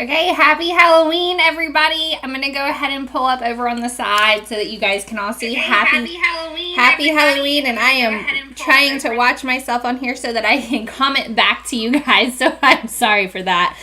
Okay, happy Halloween, everybody. I'm going to go ahead and pull up over on the side so that you guys can all see. Happy Halloween, and I am trying to watch myself on here so that I can comment back to you guys, so I'm sorry for that.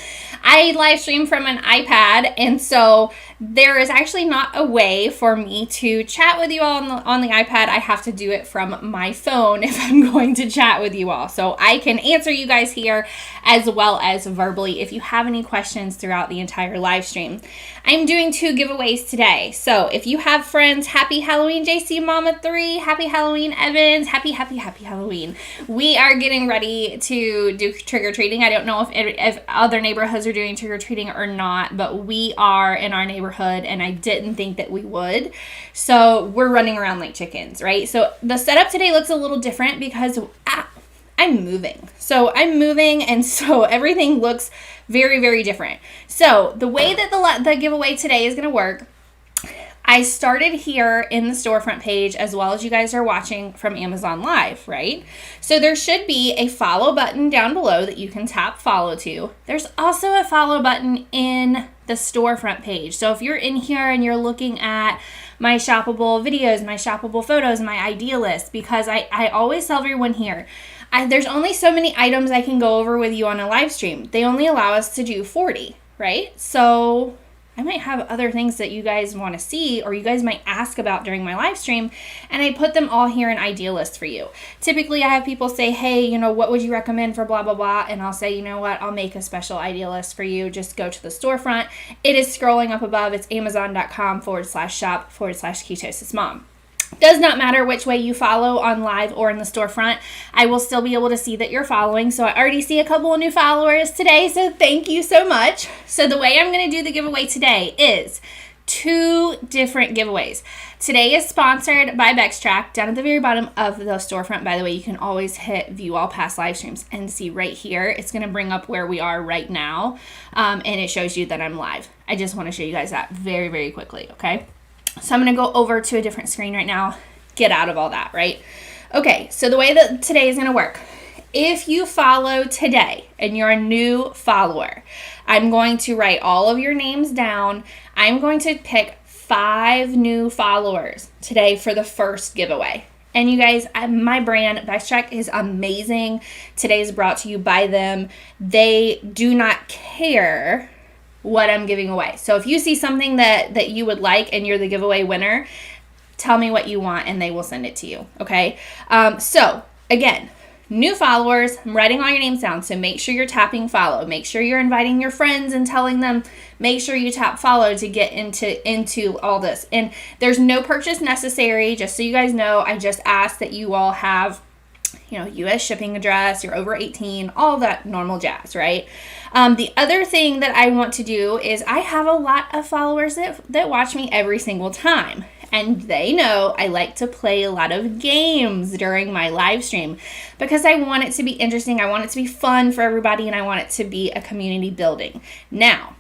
I live stream from an iPad, and so there is actually not a way for me to chat with you all on the iPad. I have to do it from my phone if I'm going to chat with you all. So I can answer you guys here as well as verbally if you have any questions throughout the entire live stream. I'm doing 2 giveaways today. So if you have friends, happy Halloween, JC Mama 3, happy Halloween, Evans, happy Halloween. We are getting ready to do trick-or-treating. I don't know if other neighborhoods are doing trick-or-treating or not, but we are in our neighborhood, and I didn't think that we would. So we're running around like chickens, right? So the setup today looks a little different because I'm moving. So I'm moving, and so everything looks very, very different. So the way that the giveaway today is going to work, I started here in the storefront page as well as you guys are watching from Amazon Live, right? So there should be a follow button down below that you can tap follow to. There's also a follow button in the storefront page. So if you're in here and you're looking at my shoppable videos, my shoppable photos, my idea list, because I always tell everyone here, there's only so many items I can go over with you on a live stream. They only allow us to do 40, right? So I might have other things that you guys want to see or you guys might ask about during my live stream, and I put them all here in idea list for you. Typically, I have people say, hey, what would you recommend for blah, blah, blah, and I'll say, you know what, I'll make a special idea list for you. Just go to the storefront. It is scrolling up above. It's amazon.com/shop/ketosismom. Does not matter which way you follow on live or in the storefront. I will still be able to see that you're following. So I already see a couple of new followers today. So thank you so much. So the way I'm going to do the giveaway today is 2 different giveaways. Today is sponsored by Bextract. Down at the very bottom of the storefront, by the way, you can always hit view all past live streams and see right here. It's going to bring up where we are right now. And it shows you that I'm live. I just want to show you guys that very, very quickly. Okay. So I'm going to go over to a different screen right now, get out of all that, right? Okay, so the way that today is going to work, if you follow today and you're a new follower, I'm going to write all of your names down. I'm going to pick 5 new followers today for the first giveaway. And you guys, my brand, Bextract, is amazing. Today is brought to you by them. They do not care what I'm giving away. So if you see something that you would like and you're the giveaway winner, tell me what you want and they will send it to you. Okay. So again, new followers, I'm writing all your names down. So make sure you're tapping follow. Make sure you're inviting your friends and telling them, make sure you tap follow to get into all this. And there's no purchase necessary. Just so you guys know, I just ask that you all have U.S. shipping address, you're over 18, all that normal jazz, right? The other thing that I want to do is I have a lot of followers that watch me every single time. And they know I like to play a lot of games during my live stream because I want it to be interesting. I want it to be fun for everybody, and I want it to be a community building. Now,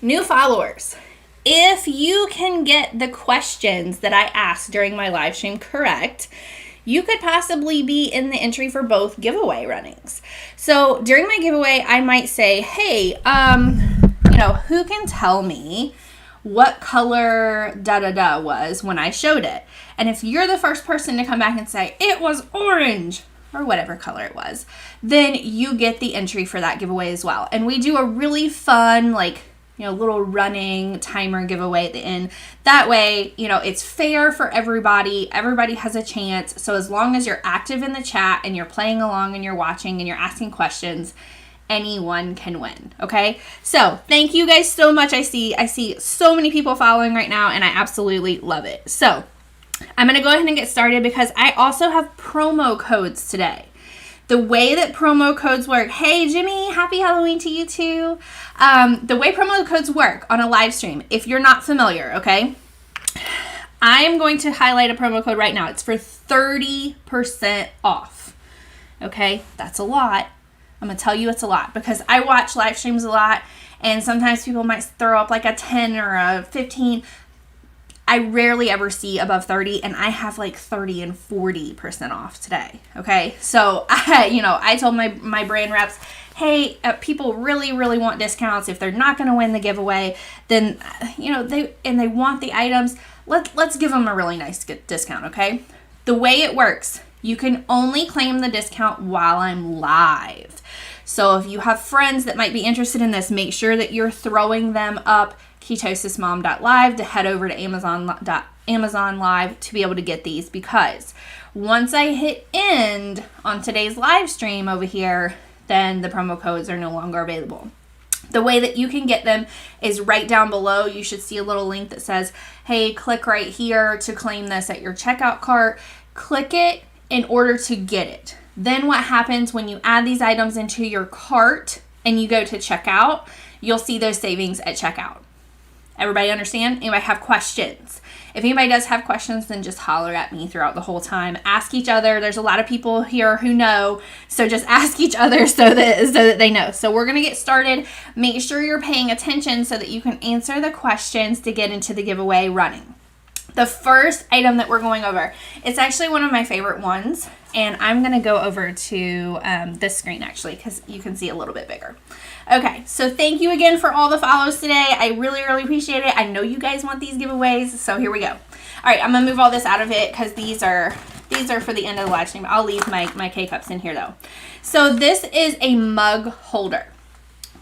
new followers, if you can get the questions that I asked during my live stream correct, you could possibly be in the entry for both giveaway runnings. So during my giveaway, I might say, hey, who can tell me what color da-da-da was when I showed it? And if you're the first person to come back and say, it was orange, or whatever color it was, then you get the entry for that giveaway as well. And we do a really fun, little running timer giveaway at the end. That way, it's fair for everybody. Everybody has a chance. So as long as you're active in the chat and you're playing along and you're watching and you're asking questions, anyone can win. Okay. So thank you guys so much. I see so many people following right now, and I absolutely love it. So I'm going to go ahead and get started because I also have promo codes today. The way that promo codes work, hey Jimmy, happy Halloween to you too. The way promo codes work on a live stream, if you're not familiar, okay, I am going to highlight a promo code right now. It's for 30% off. Okay, that's a lot. I'm going to tell you it's a lot because I watch live streams a lot, and sometimes people might throw up like a 10 or a 15. I rarely ever see above 30, and I have like 30 and 40% off today. Okay. So I told my brand reps, hey, people really, really want discounts. If they're not going to win the giveaway, then, they want the items, let's give them a really nice discount, okay? The way it works, you can only claim the discount while I'm live. So if you have friends that might be interested in this, make sure that you're throwing them up ketosismom.live to head over to Amazon Live to be able to get these, because once I hit end on today's live stream over here, then the promo codes are no longer available. The way that you can get them is right down below. You should see a little link that says, hey, click right here to claim this at your checkout cart. Click it in order to get it. Then what happens when you add these items into your cart and you go to checkout, you'll see those savings at checkout. Everybody understand? Anybody have questions? If anybody does have questions, then just holler at me throughout the whole time. Ask each other. There's a lot of people here who know, so just ask each other so that they know. So we're going to get started. Make sure you're paying attention so that you can answer the questions to get into the giveaway running. The first item that we're going over, it's actually one of my favorite ones, and I'm going to go over to this screen actually because you can see a little bit bigger. Okay, so thank you again for all the follows today. I really, really appreciate it. I know you guys want these giveaways, so here we go. All right, I'm going to move all this out of it because these are for the end of the live stream. I'll leave my K-Cups in here though. So this is a mug holder.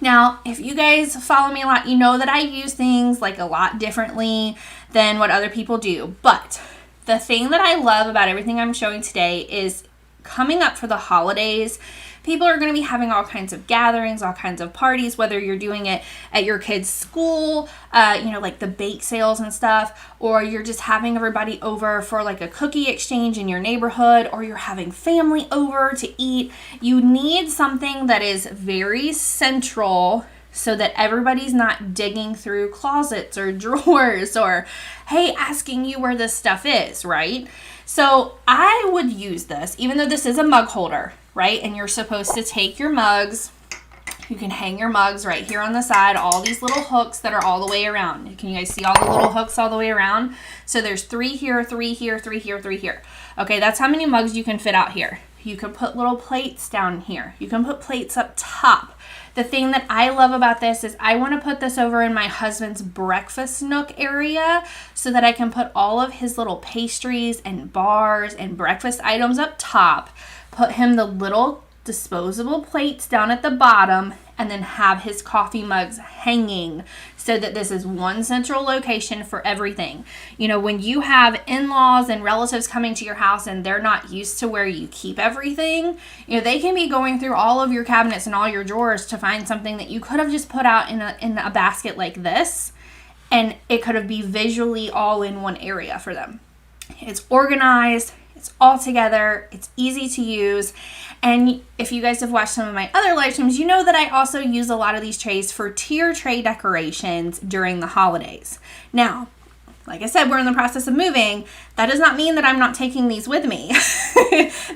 Now, if you guys follow me a lot, you know that I use things like a lot differently than what other people do. But the thing that I love about everything I'm showing today is coming up for the holidays, people are going to be having all kinds of gatherings, all kinds of parties, whether you're doing it at your kid's school, like the bake sales and stuff, or you're just having everybody over for like a cookie exchange in your neighborhood, or you're having family over to eat. You need something that is very central so that everybody's not digging through closets or drawers or, hey, asking you where this stuff is, right? So I would use this, even though this is a mug holder, right? And you're supposed to take your mugs. You can hang your mugs right here on the side, all these little hooks that are all the way around. Can you guys see all the little hooks all the way around? So there's 3 here, 3 here, 3 here, 3 here. Okay, that's how many mugs you can fit out here. You can put little plates down here. You can put plates up top. The thing that I love about this is I want to put this over in my husband's breakfast nook area so that I can put all of his little pastries and bars and breakfast items up top, put him the little disposable plates down at the bottom, and then have his coffee mugs hanging so that this is one central location for everything. You know, when you have in-laws and relatives coming to your house and they're not used to where you keep everything, they can be going through all of your cabinets and all your drawers to find something that you could have just put out in a basket like this, and it could have be visually all in one area for them. It's organized. It's all together. It's easy to use. And if you guys have watched some of my other live streams, you know that I also use a lot of these trays for tier tray decorations during the holidays. Now, like I said, we're in the process of moving. That does not mean that I'm not taking these with me.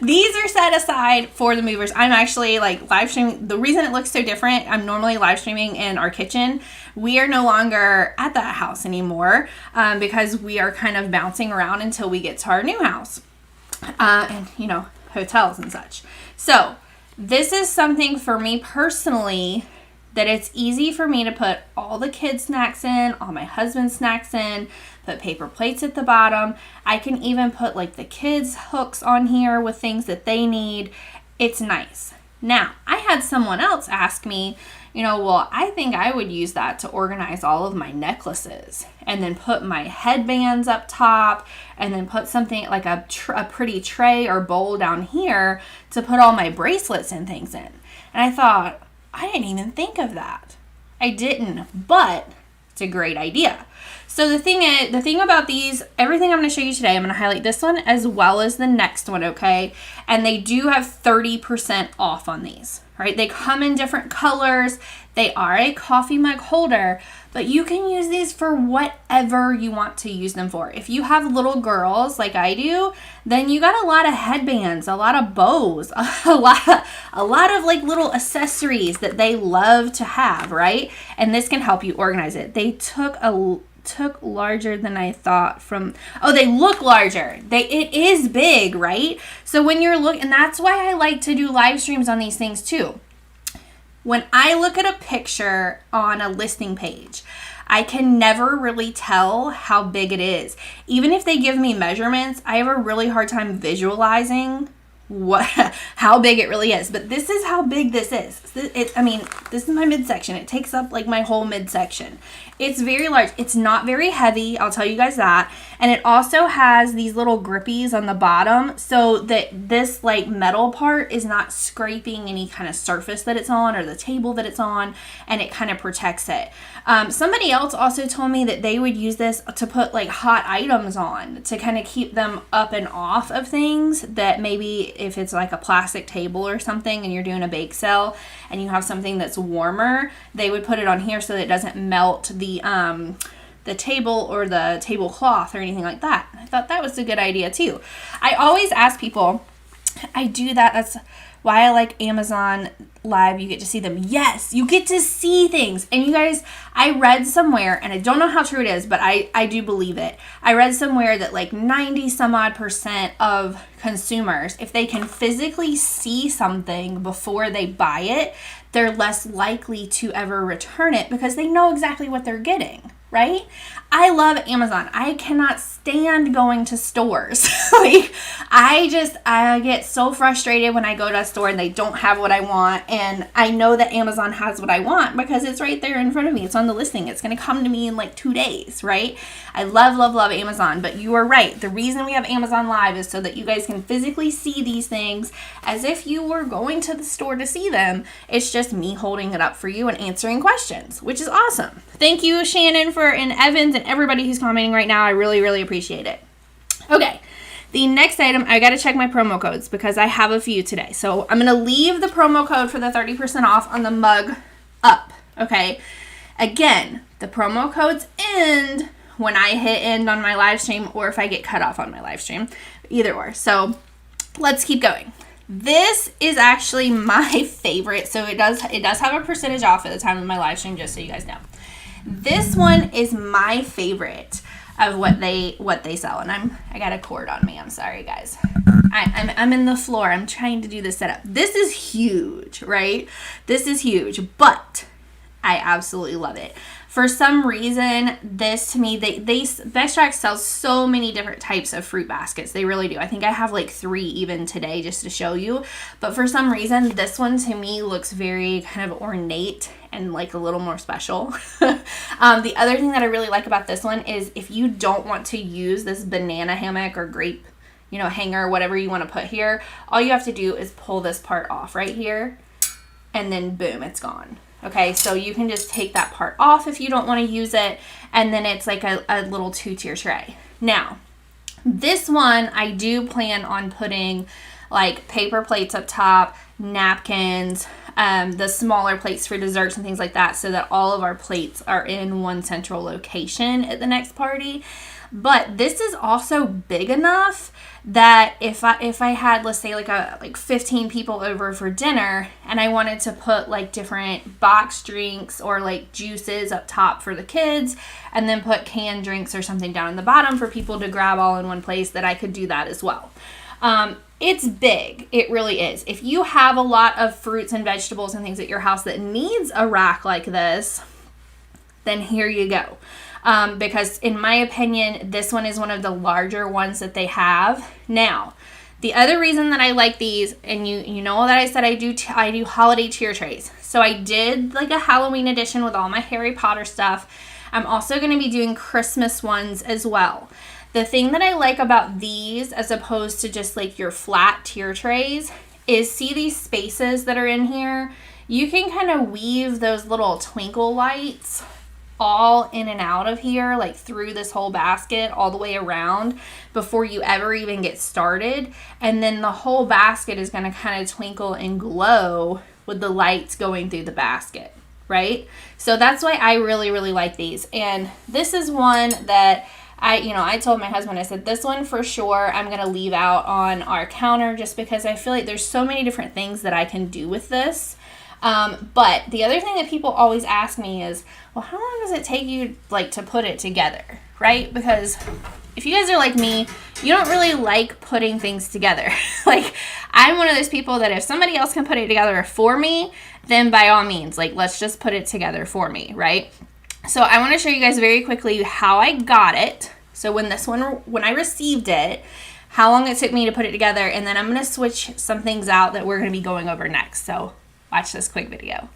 These are set aside for the movers. I'm actually live streaming. The reason it looks so different, I'm normally live streaming in our kitchen. We are no longer at that house anymore because we are kind of bouncing around until we get to our new house. And hotels and such. So this is something for me personally that it's easy for me to put all the kids' snacks in, all my husband's snacks in, put paper plates at the bottom. I can even put the kids' hooks on here with things that they need. It's nice. Now, I had someone else ask me, well, I think I would use that to organize all of my necklaces and then put my headbands up top and then put something like a pretty tray or bowl down here to put all my bracelets and things in. And I thought, I didn't even think of that. I didn't, but it's a great idea. So the thing about these, everything I'm going to show you today, I'm going to highlight this one as well as the next one, okay? And they do have 30% off on these, right? They come in different colors. They are a coffee mug holder, but you can use these for whatever you want to use them for. If you have little girls like I do, then you got a lot of headbands, a lot of bows, a lot of little accessories that they love to have, right? And this can help you organize it. They took larger than I thought they look larger. It is big, right? So when you're and that's why I like to do live streams on these things too. when I look at a picture on a listing page, I can never really tell how big it is. Even if they give me measurements, I have a really hard time visualizing how big it really is. But this is how big this is. This is my midsection. It takes up like my whole midsection. It's very large. It's not very heavy, I'll tell you guys that. And it also has these little grippies on the bottom so that this like metal part is not scraping any kind of surface that it's on or the table that it's on, and it kind of protects it. Somebody else also told me that they would use this to put like hot items on to kind of keep them up and off of things, that maybe if it's like a plastic table or something and you're doing a bake sale and you have something that's warmer, they would put it on here so that it doesn't melt the table or the tablecloth or anything like that. I thought that was a good idea too. I always ask people, I do that. That's why I like Amazon Live. You get to see them. Yes, you get to see things. And you guys, I read somewhere, and I don't know how true it is, but I do believe it. I read somewhere that like 90 some odd % of consumers, if they can physically see something before they buy it, they're less likely to ever return it because they know exactly what they're getting, right? I love Amazon. I cannot stand going to stores. I get so frustrated when I go to a store and they don't have what I want, and I know that Amazon has what I want because it's right there in front of me. It's on the listing. It's going to come to me in like 2 days, right? I love, love, love Amazon, but you are right. The reason we have Amazon Live is so that you guys can physically see these things as if you were going to the store to see them. It's just me holding it up for you and answering questions, which is awesome. Thank you, Shannon, and Evans, and everybody who's commenting right now. I really, really appreciate it. Okay, the next item, I got to check my promo codes because I have a few today. So I'm going to leave the promo code for the 30% off on the mug up, okay? Again, the promo codes end when I hit end on my live stream or if I get cut off on my live stream, either or. So let's keep going. This is actually my favorite. So it does have a percentage off at the time of my live stream, just so you guys know. This one is my favorite of what they sell, and I got a cord on me. I'm sorry, guys. I'm in the floor. I'm trying to do this setup. This is huge, right? This is huge, but I absolutely love it. For some reason, this to me, Best Track sells so many different types of fruit baskets. They really do. I think I have like 3 even today just to show you. But for some reason, this one to me looks very kind of ornate and like a little more special. The other thing that I really like about this one is if you don't want to use this banana hammock or grape, hanger, whatever you want to put here, all you have to do is pull this part off right here, and then boom, it's gone. Okay, so you can just take that part off if you don't want to use it, and then it's like a little 2-tier tray. Now, this one I do plan on putting like paper plates up top, napkins, the smaller plates for desserts and things like that, so that all of our plates are in one central location at the next party. But this is also big enough that if I had, let's say, like 15 people over for dinner, and I wanted to put like different box drinks or like juices up top for the kids, and then put canned drinks or something down in the bottom for people to grab all in one place, that I could do that as well. It's big. It really is. If you have a lot of fruits and vegetables and things at your house that needs a rack like this, then here you go. Because in my opinion, this one is one of the larger ones that they have. Now, the other reason that I like these, and you know that I said I do holiday tier trays. So I did like a Halloween edition with all my Harry Potter stuff. I'm also going to be doing Christmas ones as well. The thing that I like about these, as opposed to just like your flat tier trays, is see these spaces that are in here? You can kind of weave those little twinkle lights all in and out of here, like through this whole basket all the way around before you ever even get started. And then the whole basket is going to kind of twinkle and glow with the lights going through the basket, right? So that's why I really, really like these. And this is one that I told my husband, I said, this one for sure I'm going to leave out on our counter just because I feel like there's so many different things that I can do with this. But the other thing that people always ask me is, well, how long does it take you like to put it together, right? Because if you guys are like me, you don't really like putting things together. Like, I'm one of those people that if somebody else can put it together for me, then by all means, like, let's just put it together for me, right? So I want to show you guys very quickly how I got it. So when I received it, how long it took me to put it together, and then I'm going to switch some things out that we're going to be going over next. So watch this quick video.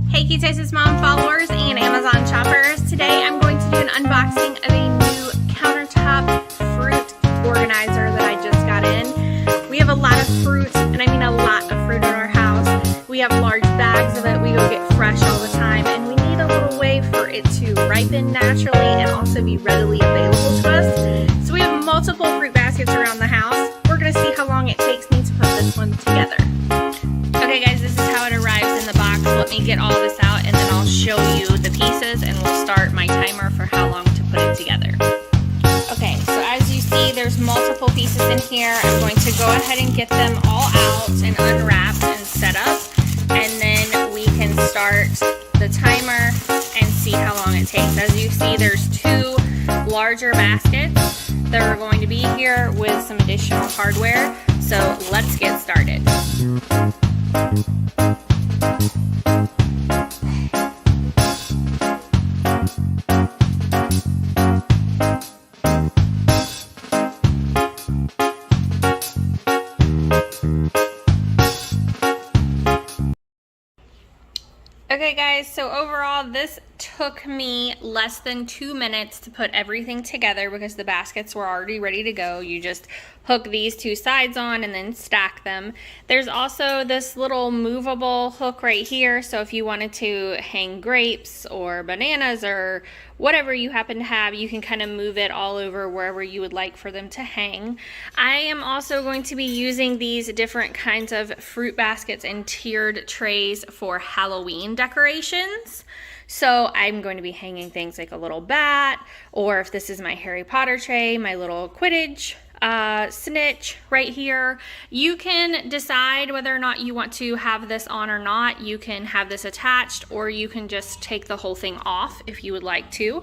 Hey Ketosis Mom followers and Amazon shoppers. Today I'm going to do an unboxing of a new countertop fruit organizer that I just got in. We have a lot of fruit, and I mean a lot of fruit in our house. We have large bags of it. We go get fresh all the time, and we need a little way for it to ripen naturally and also be readily available to us. So we have multiple fruit baskets around the house. We're going to see how long it takes me to put this one together. Okay guys, this is how it arrives in the box. Let me get all this out and then I'll show you the pieces and we'll start my timer for how long to put it together. Okay, so as you see, there's multiple pieces in here. I'm going to go ahead and get them all out and unwrapped and set up, and then we can start the timer and see how long it takes. As you see, there's two larger baskets that are going to be here with some additional hardware. So let's get started. Okay guys, so overall this took me less than 2 minutes to put everything together because the baskets were already ready to go. You just hook these two sides on and then stack them. There's also this little movable hook right here, so if you wanted to hang grapes or bananas or whatever you happen to have, you can kind of move it all over wherever you would like for them to hang. I am also going to be using these different kinds of fruit baskets and tiered trays for Halloween decorations. So I'm going to be hanging things like a little bat, or if this is my Harry Potter tray, my little Quidditch snitch right here. You can decide whether or not you want to have this on or not. You can have this attached, or you can just take the whole thing off if you would like to.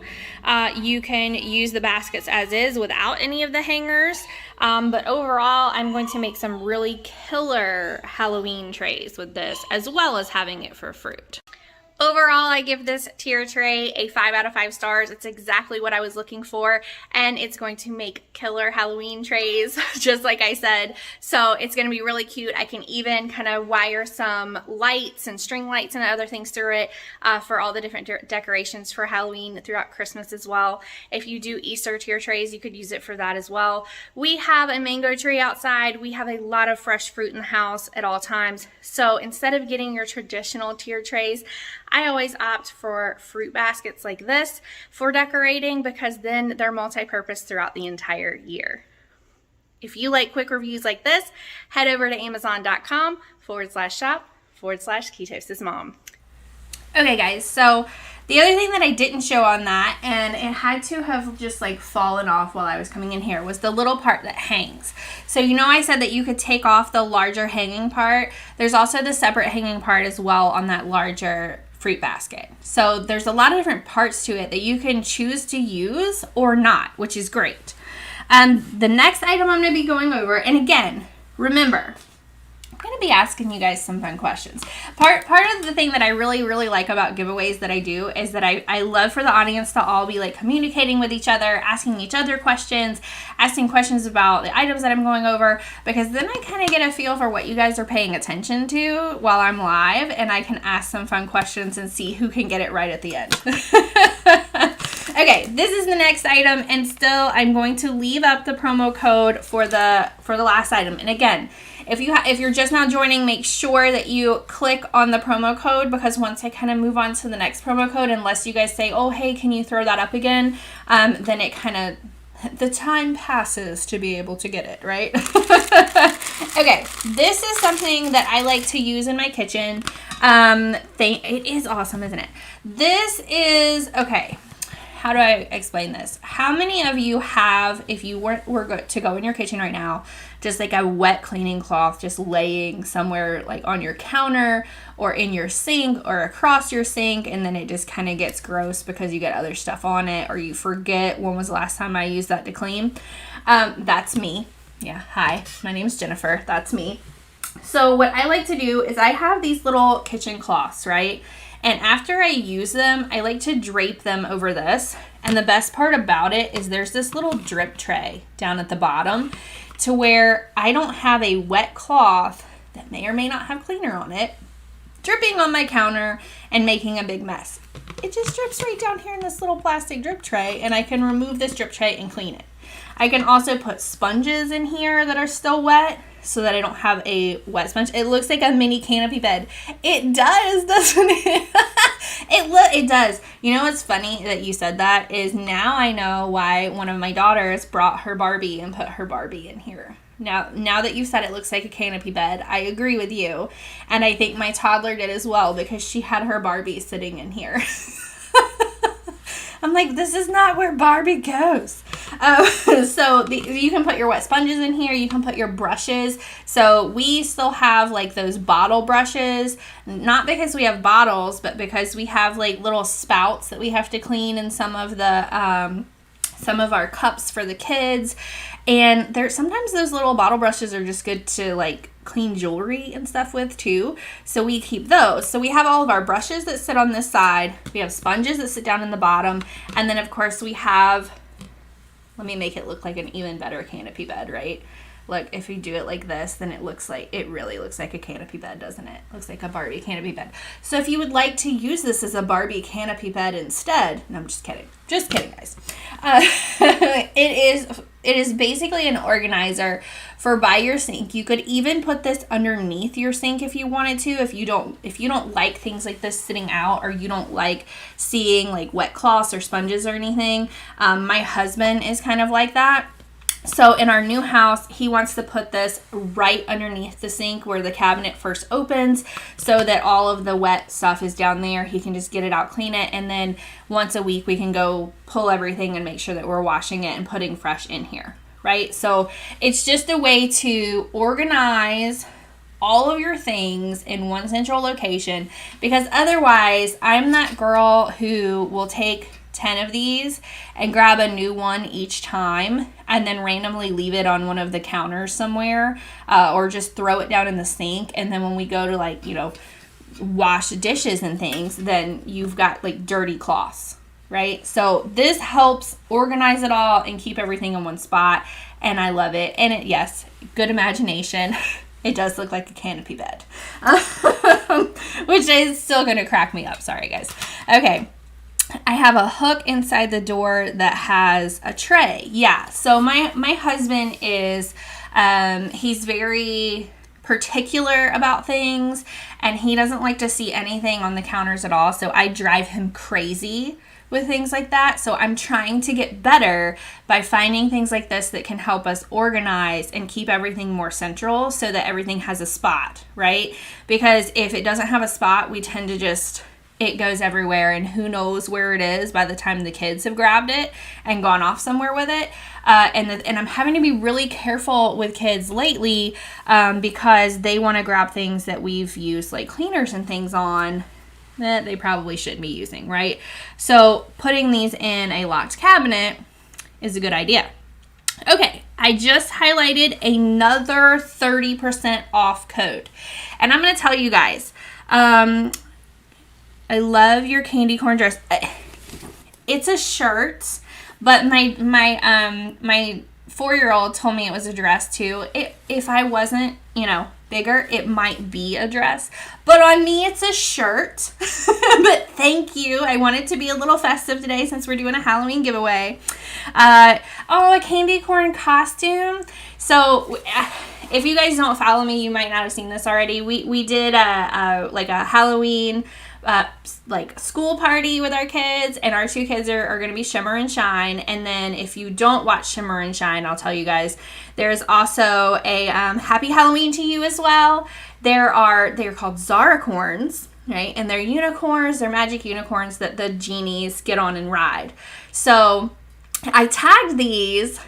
You can use the baskets as is without any of the hangers. But overall, I'm going to make some really killer Halloween trays with this, as well as having it for fruit. Overall, I give this tier tray a 5 out of 5 stars. It's exactly what I was looking for, and it's going to make killer Halloween trays, just like I said. So it's going to be really cute. I can even kind of wire some lights and string lights and other things through it for all the different decorations for Halloween throughout Christmas as well. If you do Easter tier trays, you could use it for that as well. We have a mango tree outside. We have a lot of fresh fruit in the house at all times. So instead of getting your traditional tier trays, I always opt for fruit baskets like this for decorating, because then they're multi-purpose throughout the entire year. If you like quick reviews like this, head over to amazon.com/shop/ketosismom. Okay guys, so the other thing that I didn't show on that, and it had to have just like fallen off while I was coming in here, was the little part that hangs. So you know I said that you could take off the larger hanging part. There's also the separate hanging part as well on that larger fruit basket. So there's a lot of different parts to it that you can choose to use or not, which is great. The next item I'm going to be going over, and again, remember, I'm going to be asking you guys some fun questions. Part of the thing that I really like about giveaways that I do is that I love for the audience to all be like communicating with each other, asking each other questions, asking questions about the items that I'm going over, because then I kind of get a feel for what you guys are paying attention to while I'm live, and I can ask some fun questions and see who can get it right at the end. Okay, this is the next item, and still I'm going to leave up the promo code for the last item. And again, if you're just now joining, make sure that you click on the promo code, because once I kind of move on to the next promo code, unless you guys say, oh, hey, can you throw that up again? Then it kind of, the time passes to be able to get it, right? Okay, this is something that I like to use in my kitchen. It is awesome, isn't it? This is, okay, how do I explain this? How many of you have, if you were to go in your kitchen right now, just like a wet cleaning cloth just laying somewhere like on your counter or in your sink or across your sink, and then it just kind of gets gross because you get other stuff on it, or you forget when was the last time I used that to clean? That's me. Yeah, hi, my name is Jennifer. That's me. So what I like to do is I have these little kitchen cloths, right? And after I use them, I like to drape them over this. And the best part about it is there's this little drip tray down at the bottom to where I don't have a wet cloth that may or may not have cleaner on it dripping on my counter and making a big mess. It just drips right down here in this little plastic drip tray, and I can remove this drip tray and clean it. I can also put sponges in here that are still wet so that I don't have a wet sponge. It looks like a mini canopy bed. It does, doesn't it? It does. You know what's funny that you said that is now I know why one of my daughters brought her Barbie and put her Barbie in here. Now that you said it looks like a canopy bed, I agree with you. And I think my toddler did as well because she had her Barbie sitting in here. I'm like, this is not where Barbie goes. You can put your wet sponges in here. You can put your brushes. So we still have like those bottle brushes, not because we have bottles, but because we have like little spouts that we have to clean in some of our cups for the kids. And sometimes those little bottle brushes are just good to like clean jewelry and stuff with too. So we keep those. So we have all of our brushes that sit on this side. We have sponges that sit down in the bottom. And then of course we have, let me make it look like an even better canopy bed, right? Look, if you do it like this, then it really looks like a canopy bed, doesn't it? Looks like a Barbie canopy bed. So if you would like to use this as a Barbie canopy bed instead, no, I'm just kidding. Just kidding, guys. It is basically an organizer for by your sink. You could even put this underneath your sink if you wanted to. If you don't like things like this sitting out, or you don't like seeing like wet cloths or sponges or anything. My husband is kind of like that. So in our new house, he wants to put this right underneath the sink where the cabinet first opens so that all of the wet stuff is down there. He can just get it out, clean it, and then once a week we can go pull everything and make sure that we're washing it and putting fresh in here, right? So it's just a way to organize all of your things in one central location, because otherwise I'm that girl who will take 10 of these and grab a new one each time and then randomly leave it on one of the counters somewhere, or just throw it down in the sink. And then when we go to wash dishes and things, then you've got like dirty cloths, right? So this helps organize it all and keep everything in one spot. And I love it. And yes, good imagination. It does look like a canopy bed, which is still going to crack me up. Sorry, guys. Okay. I have a hook inside the door that has a tray. Yeah, so my husband is, he's very particular about things, and he doesn't like to see anything on the counters at all, so I drive him crazy with things like that. So I'm trying to get better by finding things like this that can help us organize and keep everything more central so that everything has a spot, right? Because if it doesn't have a spot, we tend to it goes everywhere, and who knows where it is by the time the kids have grabbed it and gone off somewhere with it. And I'm having to be really careful with kids lately, because they want to grab things that we've used like cleaners and things on that they probably shouldn't be using, right? So putting these in a locked cabinet is a good idea. Okay, I just highlighted another 30% off code. And I'm going to tell you guys, I love your candy corn dress. It's a shirt, but my 4-year-old told me it was a dress too. If I wasn't, bigger, it might be a dress. But on me, it's a shirt. But thank you. I wanted to be a little festive today since we're doing a Halloween giveaway. A candy corn costume. So if you guys don't follow me, you might not have seen this already. We did a Halloween school party with our kids, and our 2 kids are going to be Shimmer and Shine. And then if you don't watch Shimmer and Shine, I'll tell you guys, there's also a Happy Halloween to you as well. They're called Zaracorns, right? And they're unicorns, they're magic unicorns that the genies get on and ride. So I tagged these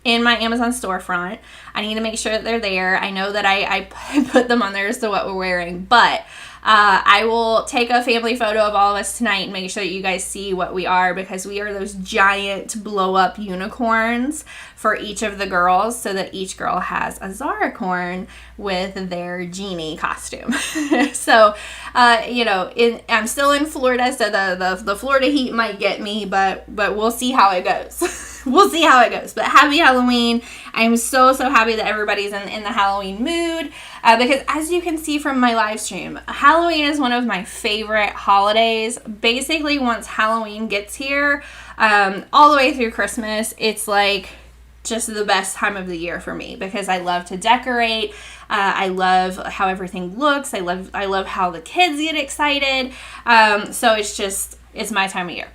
in my Amazon storefront. I need to make sure that they're there. I know that I put them on there as to what we're wearing, but I will take a family photo of all of us tonight and make sure that you guys see what we are, because we are those giant blow up unicorns for each of the girls, so that each girl has a Zaracorn with their genie costume. So, I'm still in Florida, so the Florida heat might get me, but we'll see how it goes. We'll see how it goes. But happy Halloween. I'm so happy that everybody's in the Halloween mood, because as you can see from my live stream, Halloween is one of my favorite holidays. Basically, once Halloween gets here, all the way through Christmas, it's like just the best time of the year for me, because I love to decorate. I love how everything looks. I love how the kids get excited. So it's my time of year.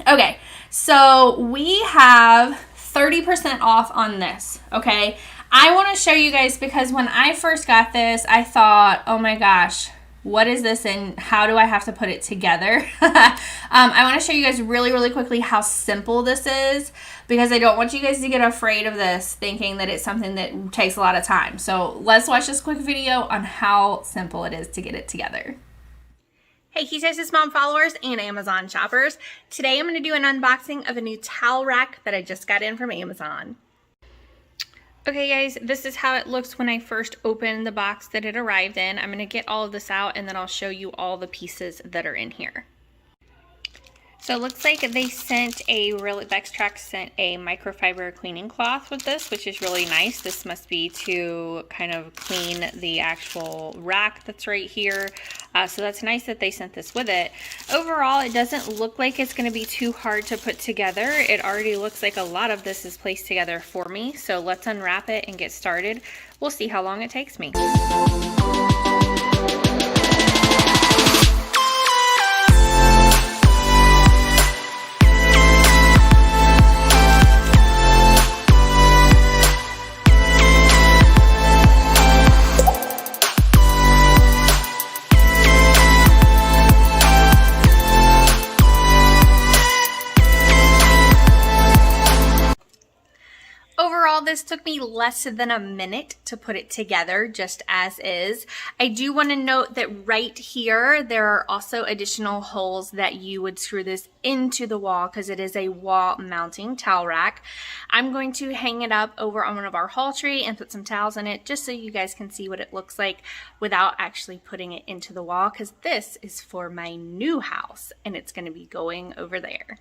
Okay, so we have 30% off on this, okay? I want to show you guys, because when I first got this, I thought, oh my gosh, what is this and how do I have to put it together? I want to show you guys really quickly how simple this is, because I don't want you guys to get afraid of this thinking that it's something that takes a lot of time. So let's watch this quick video on how simple it is to get it together. Hey Ketosis Mom followers and Amazon shoppers. Today I'm going to do an unboxing of a new towel rack that I just got in from Amazon. Okay guys, this is how it looks when I first opened the box that it arrived in. I'm going to get all of this out and then I'll show you all the pieces that are in here. So it looks like they sent Vextrax sent a microfiber cleaning cloth with this, which is really nice. This must be to kind of clean the actual rack that's right here. So that's nice that they sent this with it. Overall, it doesn't look like it's going to be too hard to put together. It already looks like a lot of this is placed together for me. So let's unwrap it and get started. We'll see how long it takes me. This took me less than a minute to put it together, just as is. I do want to note that right here there are also additional holes that you would screw this into the wall, because it is a wall mounting towel rack. I'm going to hang it up over on one of our haul tree and put some towels in it, just so you guys can see what it looks like without actually putting it into the wall, because this is for my new house and it's going to be going over there.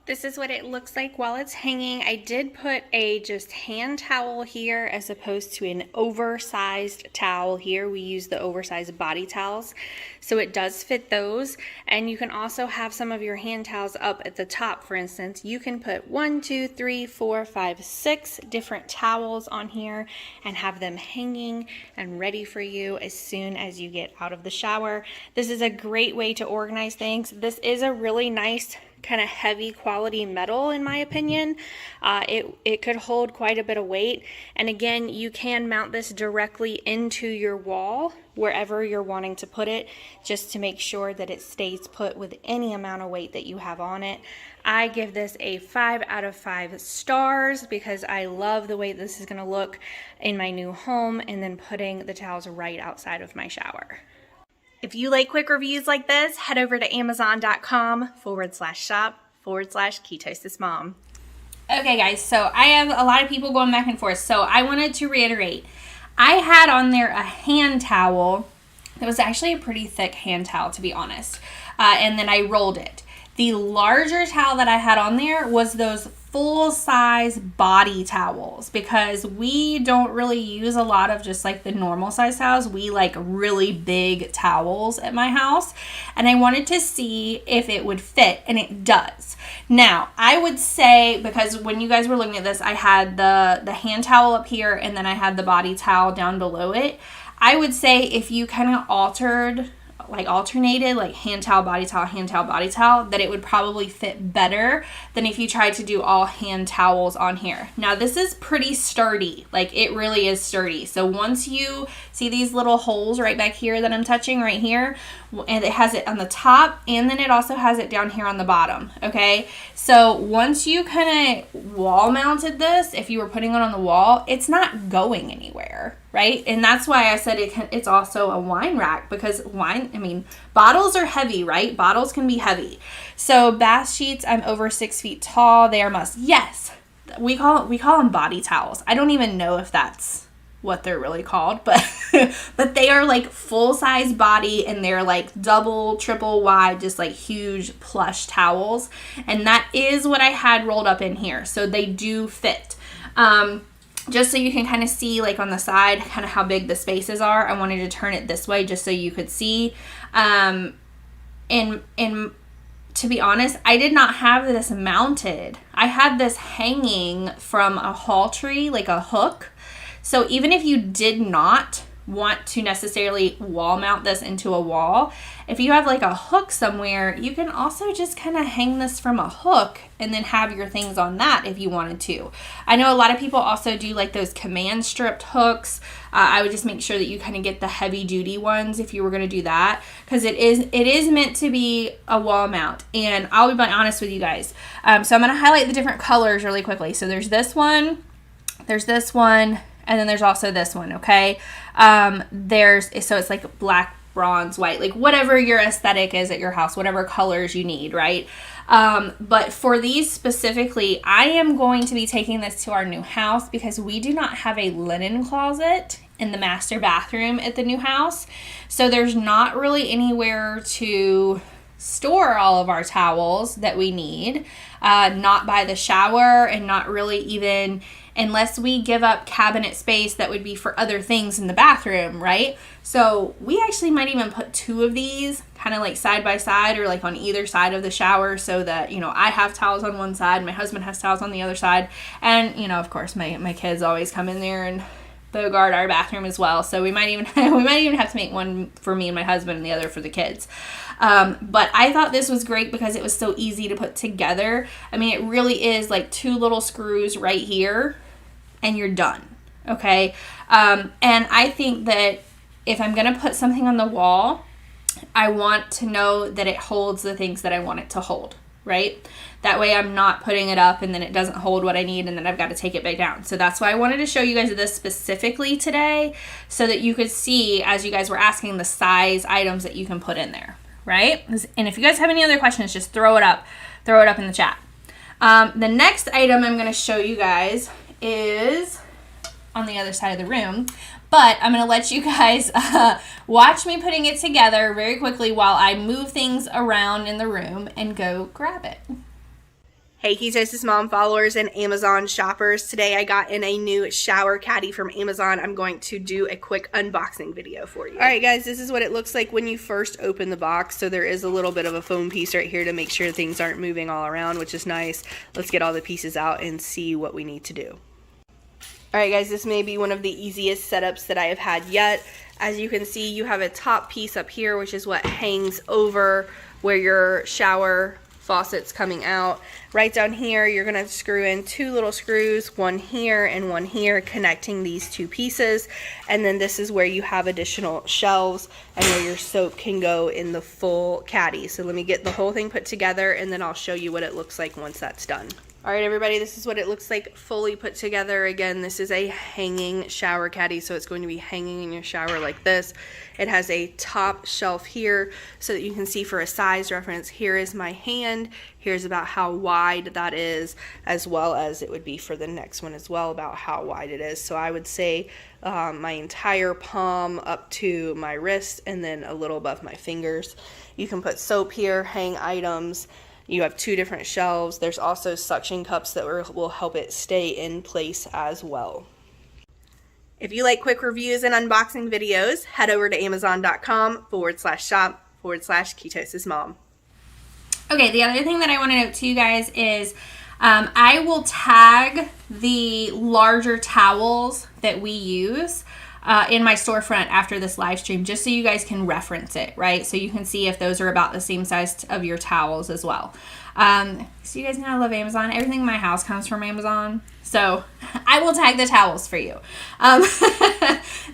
This is what it looks like while it's hanging. I did put a just hand towel here as opposed to an oversized towel here. We use the oversized body towels, so it does fit those. And you can also have some of your hand towels up at the top. For instance, you can put 1, 2, 3, 4, 5, 6 different towels on here and have them hanging and ready for you as soon as you get out of the shower. This is a great way to organize things. This is a really nice kind of heavy quality metal, in my opinion. It could hold quite a bit of weight, and again, you can mount this directly into your wall wherever you're wanting to put it, just to make sure that it stays put with any amount of weight that you have on it. I give this a 5 out of 5 stars, because I love the way this is going to look in my new home, and then putting the towels right outside of my shower. If you like quick reviews like this, head over to amazon.com/shop/ketosismom. Okay guys, so I have a lot of people going back and forth, so I wanted to reiterate. I had on there a hand towel that was actually a pretty thick hand towel, to be honest, and then I rolled it. The larger towel that I had on there was those full-size body towels, because we don't really use a lot of just like the normal size towels. We like really big towels at my house, and I wanted to see if it would fit, and it does. Now, I would say, because when you guys were looking at this, I had the hand towel up here, and then I had the body towel down below it. I would say if you kind of alternated like hand towel, body towel, that it would probably fit better than if you tried to do all hand towels on here. Now this is pretty sturdy, like it really is sturdy. So once you see these little holes right back here that I'm touching right here, and it has it on the top, and then it also has it down here on the bottom, okay? So once you kind of wall mounted this, if you were putting it on the wall, it's not going anywhere. right? And that's why I said it's also a wine rack, because bottles are heavy, right? Bottles can be heavy. So bath sheets, I'm over 6 feet tall. They are must. Yes, we call them body towels. I don't even know if that's what they're really called, but but they are like full size body, and they're like double, triple wide, just like huge plush towels. And that is what I had rolled up in here. So they do fit. Just so you can kind of see, like on the side, kind of how big the spaces are. I wanted to turn it this way just so you could see. And to be honest, I did not have this mounted. I had this hanging from a haul tree, like a hook. So even if you did not want to necessarily wall mount this into a wall, if you have like a hook somewhere, you can also just kind of hang this from a hook and then have your things on that if you wanted to. I know a lot of people also do like those command stripped hooks. I would just make sure that you kind of get the heavy duty ones if you were going to do that, because it is meant to be a wall mount. And I'll be honest with you guys. So I'm going to highlight the different colors really quickly. So there's this one, and then there's also this one, okay? So it's like black, bronze, white, like whatever your aesthetic is at your house, whatever colors you need, right? But for these specifically, I am going to be taking this to our new house because we do not have a linen closet in the master bathroom at the new house. So there's not really anywhere to store all of our towels that we need, not by the shower, and not really even unless we give up cabinet space that would be for other things in the bathroom, right? So we actually might even put 2 of these kind of like side by side, or like on either side of the shower, so that, you know, I have towels on one side, my husband has towels on the other side, and, you know, of course my kids always come in there and bogart our bathroom as well. So we might even have to make one for me and my husband and the other for the kids. But I thought this was great because it was so easy to put together. I mean, it really is like 2 little screws right here and you're done. Okay. And I think that if I'm going to put something on the wall, I want to know that it holds the things that I want it to hold, right? That way I'm not putting it up and then it doesn't hold what I need and then I've got to take it back down. So that's why I wanted to show you guys this specifically today, so that you could see, as you guys were asking, the size items that you can put in there, right? And if you guys have any other questions, just throw it up in the chat. The next item I'm going to show you guys is on the other side of the room, but I'm going to let you guys watch me putting it together very quickly while I move things around in the room and go grab it. Hey Ketosis Mom followers and Amazon shoppers, today I got in a new shower caddy from Amazon. I'm going to do a quick unboxing video for you. Alright guys, this is what it looks like when you first open the box. So there is a little bit of a foam piece right here to make sure things aren't moving all around, which is nice. Let's get all the pieces out and see what we need to do. Alright guys, this may be one of the easiest setups that I have had yet. As you can see, you have a top piece up here, which is what hangs over where your shower faucet's coming out. Right down here, you're going to screw in 2 little screws, one here and one here, connecting these 2 pieces. And then this is where you have additional shelves and where your soap can go in the full caddy. So let me get the whole thing put together and then I'll show you what it looks like once that's done. Alright everybody, this is what it looks like fully put together. Again, this is a hanging shower caddy, so it's going to be hanging in your shower like this. It has a top shelf here so that you can see for a size reference. Here is my hand. Here's about how wide that is, as well as it would be for the next one as well, about how wide it is. So I would say my entire palm up to my wrist and then a little above my fingers. You can put soap here, hang items. You have 2 different shelves. There's also suction cups that will help it stay in place as well. If you like quick reviews and unboxing videos, head over to amazon.com/shop/ketosismom. Okay, the other thing that I want to note to you guys is I will tag the larger towels that we use in my storefront after this live stream, just so you guys can reference it, right? So you can see if those are about the same size of your towels as well. So you guys know I love Amazon. Everything in my house comes from Amazon. So I will tag the towels for you.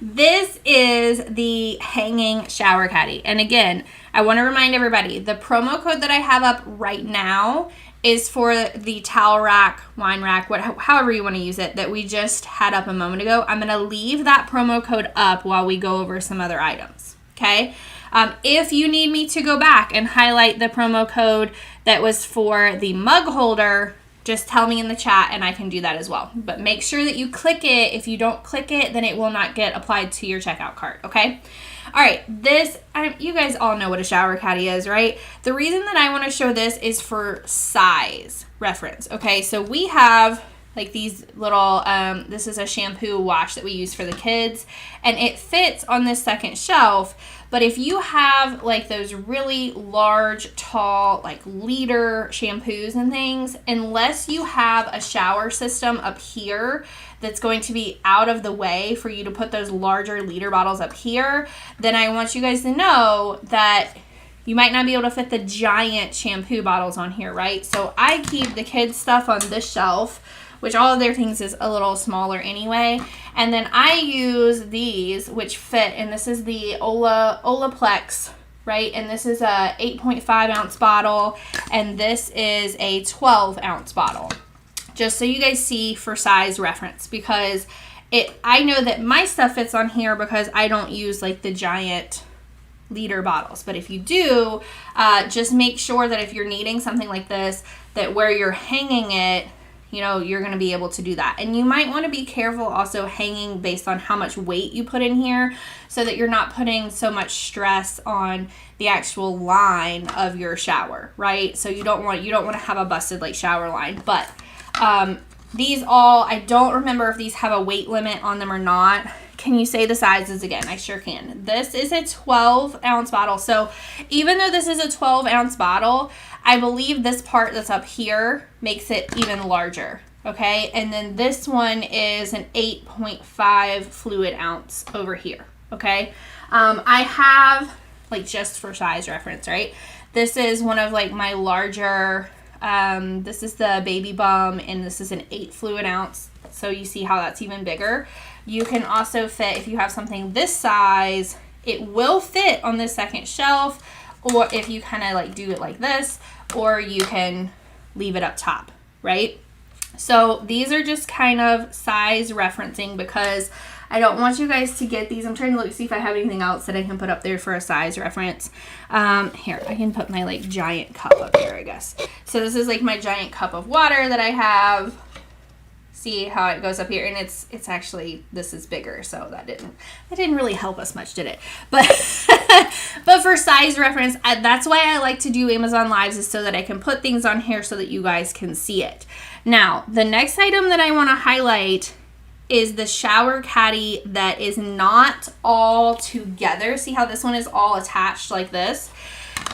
This is the hanging shower caddy. And again, I want to remind everybody, the promo code that I have up right now is for the towel rack, wine rack, however you want to use it, that we just had up a moment ago. I'm going to leave that promo code up while we go over some other items, okay? If you need me to go back and highlight the promo code that was for the mug holder, just tell me in the chat and I can do that as well. But make sure that you click it. If you don't click it, then it will not get applied to your checkout cart, okay? All right, you guys all know what a shower caddy is, right? The reason that I want to show this is for size reference, okay? So we have like these little, this is a shampoo wash that we use for the kids, and it fits on this second shelf. But if you have like those really large, tall, like liter shampoos and things, unless you have a shower system up here that's going to be out of the way for you to put those larger liter bottles up here, then I want you guys to know that you might not be able to fit the giant shampoo bottles on here, right? So I keep the kids' stuff on this shelf, which all of their things is a little smaller anyway. And then I use these, which fit, and this is the Olaplex, right? And this is a 8.5 ounce bottle, and this is a 12 ounce bottle. Just so you guys see for size reference, because I know that my stuff fits on here because I don't use like the giant liter bottles. But if you do, just make sure that if you're needing something like this, that where you're hanging it, you know, you're going to be able to do that. And you might want to be careful also hanging based on how much weight you put in here, so that you're not putting so much stress on the actual line of your shower, right? So you don't want to have a busted like shower line. But these all, I don't remember if these have a weight limit on them or not. Can you say the sizes again? I sure can. This is a 12 ounce bottle. So even though this is a 12 ounce bottle, I believe this part that's up here makes it even larger, okay? And then this one is an 8.5 fluid ounce over here, okay? I have, like, just for size reference, right? This is one of, like, my larger, this is the Baby Bum, and this is an 8 fluid ounce. So you see how that's even bigger. You can also fit, if you have something this size, it will fit on this second shelf, or if you kind of like do it like this, or you can leave it up top, right? So these are just kind of size referencing, because I don't want you guys to get these. I'm trying to look, see if I have anything else that I can put up there for a size reference. Here, I can put my like giant cup up here, I guess. So this is like my giant cup of water that I have. See how it goes up here, and it's actually, this is bigger, so that didn't really help us much, did it? But but for size reference, that's why I like to do Amazon Lives, is so that I can put things on here so that you guys can see it. Now, the next item that I want to highlight is the shower caddy that is not all together. See how this one is all attached like this?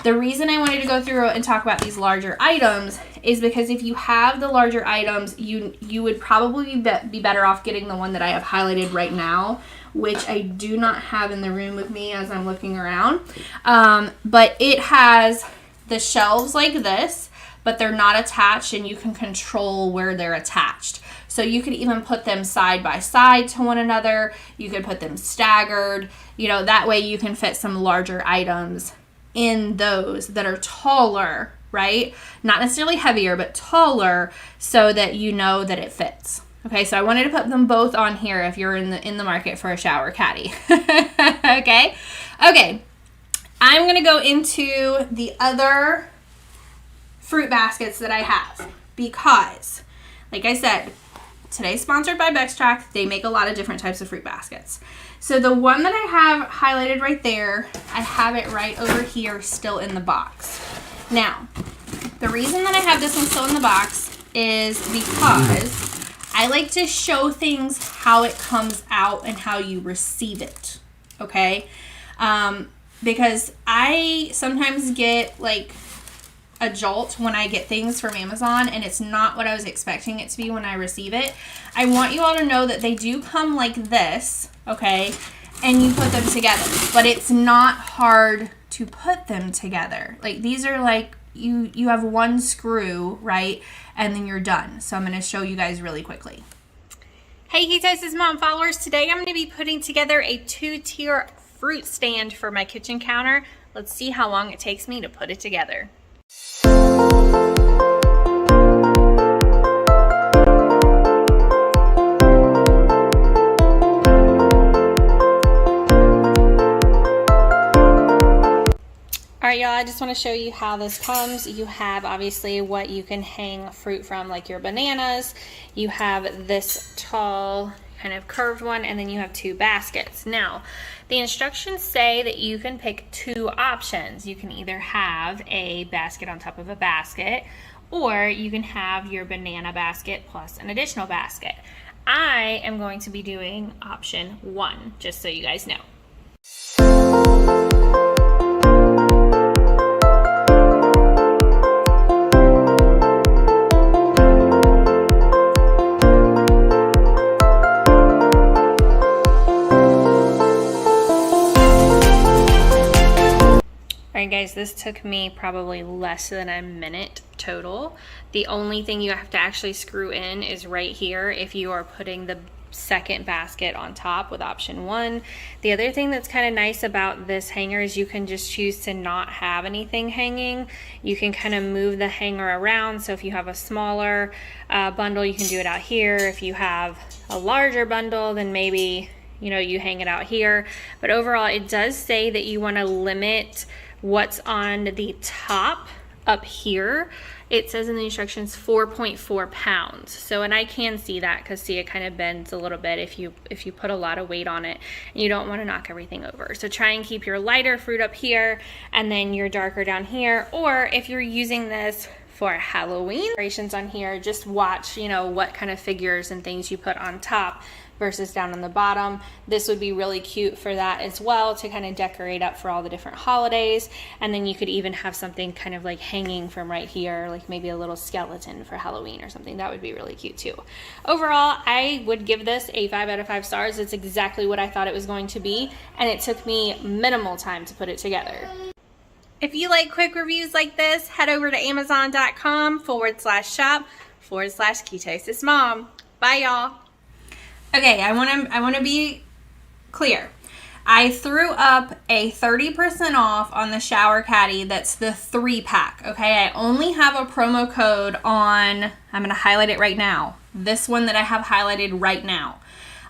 The reason I wanted to go through and talk about these larger items is because if you have the larger items, you would probably be better off getting the one that I have highlighted right now, which I do not have in the room with me as I'm looking around. But it has the shelves like this, but they're not attached, and you can control where they're attached. So you could even put them side by side to one another. You could put them staggered. You know, that way you can fit some larger items in those that are taller, right? Not necessarily heavier, but taller, so that you know that it fits. Okay, so I wanted to put them both on here if you're in the market for a shower caddy. Okay, I'm gonna go into the other fruit baskets that I have, because, like I said, today's sponsored by Bextract. They make a lot of different types of fruit baskets. So the one that I have highlighted right there, I have it right over here still in the box. Now, the reason that I have this one still in the box is because I like to show things how it comes out and how you receive it, okay? Because I sometimes get like a jolt when I get things from Amazon, and it's not what I was expecting it to be when I receive it. I want you all to know that they do come like this, okay, and you put them together, but it's not hard to put them together. Like, these are like, you have one screw, right, and then you're done. So I'm going to show you guys really quickly. Hey Ketosis Mom followers, today I'm going to be putting together a 2-tier fruit stand for my kitchen counter. Let's see how long it takes me to put it together. I just want to show you how this comes. You have obviously what you can hang fruit from, like your bananas. You have this tall kind of curved one, and then you have 2 baskets. Now, the instructions say that you can pick 2 options. You can either have a basket on top of a basket, or you can have your banana basket plus an additional basket. I am going to be doing option 1, just so you guys know. Alright guys, this took me probably less than a minute total. The only thing you have to actually screw in is right here if you are putting the second basket on top with option 1. The other thing that's kind of nice about this hanger is you can just choose to not have anything hanging. You can kind of move the hanger around, so if you have a smaller bundle, you can do it out here. If you have a larger bundle, then maybe you hang it out here. But overall, it does say that you want to limit what's on the top up here. It says in the instructions 4.4 pounds. So, and I can see that because see, it kind of bends a little bit if you put a lot of weight on it and you don't want to knock everything over. So try and keep your lighter fruit up here and then your darker down here. Or if you're using this for Halloween decorations on here, just watch, what kind of figures and things you put on top versus down on the bottom. This would be really cute for that as well, to kind of decorate up for all the different holidays. And then you could even have something kind of like hanging from right here, like maybe a little skeleton for Halloween or something. That would be really cute too. Overall, I would give this a 5 out of 5 stars. It's exactly what I thought it was going to be, and it took me minimal time to put it together. If you like quick reviews like this, head over to amazon.com/shop/ketosis mom. Bye y'all. Okay, I want to be clear. I threw up a 30% off on the Shower Caddy. That's the 3-pack, okay? I only have a promo code on, I'm going to highlight it right now. This one that I have highlighted right now.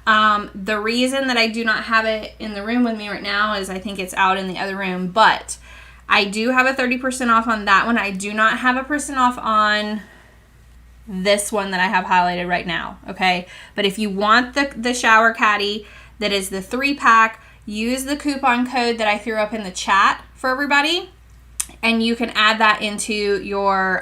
The reason that I do not have it in the room with me right now is I think it's out in the other room, but I do have a 30% off on that one. I do not have a % off on this one that I have highlighted right now, okay? But if you want the Shower Caddy that is the 3-pack, use the coupon code that I threw up in the chat for everybody, and you can add that into your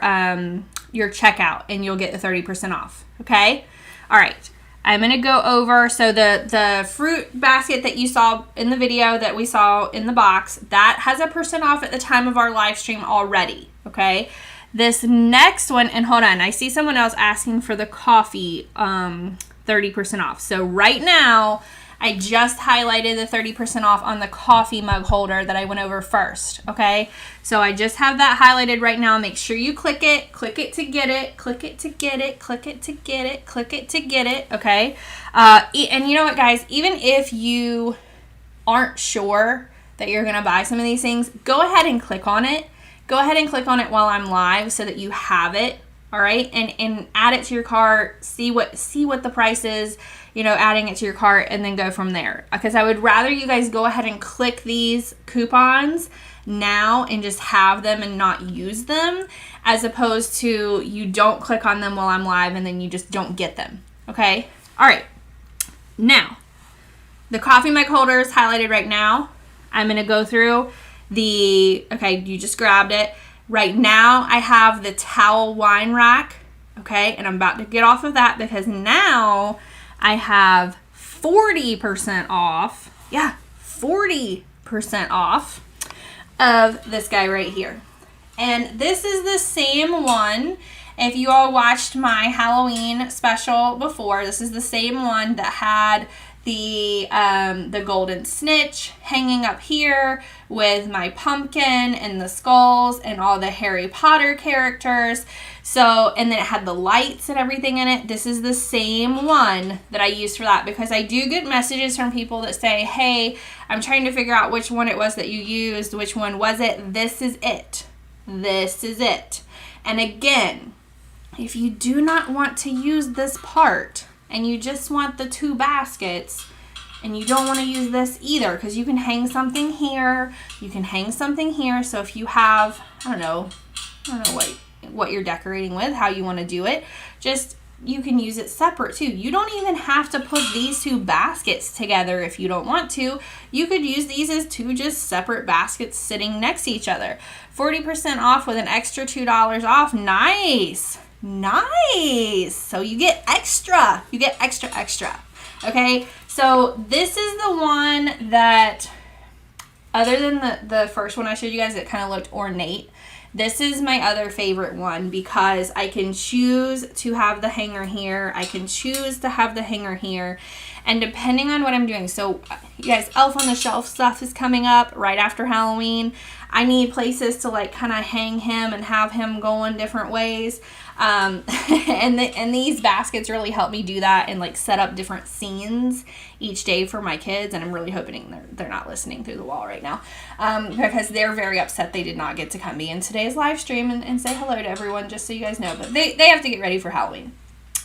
checkout, and you'll get the 30% off, okay? All right, I'm going to go over, so the fruit basket that you saw in the video that we saw in the box, that has a % off at the time of our live stream already, okay? This next one, and hold on, I see someone else asking for the coffee 30% off. So right now, I just highlighted the 30% off on the coffee mug holder that I went over first, okay? So I just have that highlighted right now. Make sure you click it to get it, click it to get it, click it to get it, click it to get it, okay? And you know what, guys? Even if you aren't sure that you're going to buy some of these things, go ahead and click on it. Go ahead and click on it while I'm live so that you have it, all right? And add it to your cart, see what the price is, adding it to your cart, and then go from there. Because I would rather you guys go ahead and click these coupons now and just have them and not use them, as opposed to you don't click on them while I'm live and then you just don't get them, okay? All right, now, the coffee mug holder is highlighted right now. I'm going to go through okay, you just grabbed it. Right now, I have the towel wine rack, okay? And I'm about to get off of that because now I have 40% off. Yeah, 40% off of this guy right here. And this is the same one. If you all watched my Halloween special before, this is the same one that had the golden snitch hanging up here with my pumpkin and the skulls and all the Harry Potter characters. So, and then it had the lights and everything in it. This is the same one that I used for that, because I do get messages from people that say, hey, I'm trying to figure out which one it was that you used. Which one was it? This is it. This is it. And again, if you do not want to use this part and you just want the 2 baskets, And you don't want to use this either, because you can hang something here, you can hang something here. So if you have, I don't know what you're decorating with, how you want to do it, just you can use it separate too. You don't even have to put these two baskets together if you don't want to. You could use these as two just separate baskets sitting next to each other. 40% off with an extra $2 off. Nice. Nice. So you get extra. You get extra. Okay, so this is the one that, other than the first one I showed you guys, it kind of looked ornate. This is my other favorite one because I can choose to have the hanger here. I can choose to have the hanger here. And depending on what I'm doing, so you guys, Elf on the Shelf stuff is coming up right after Halloween. I need places to like kind of hang him and have him go in different ways. And these baskets really help me do that and like set up different scenes each day for my kids. And I'm really hoping they're not listening through the wall right now, because they're very upset they did not get to come be in today's live stream and say hello to everyone, just so you guys know. But they have to get ready for Halloween.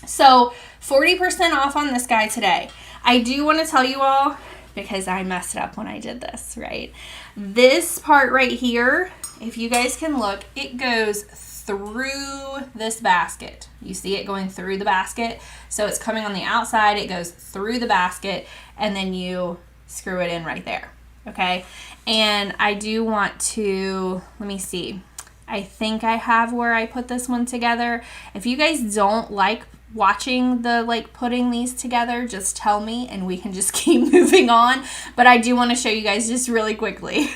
So 40% off on this guy today. I do want to tell you all, because I messed up when I did this, right? This part right here, if you guys can look, it goes through this basket. You see it going through the basket. So it's coming on the outside, it goes through the basket, and then you screw it in right there. Okay? And I do want to, let me see. I think I have where I put this one together. If you guys don't like watching the like putting these together, just tell me and we can just keep moving on. But I do want to show you guys just really quickly.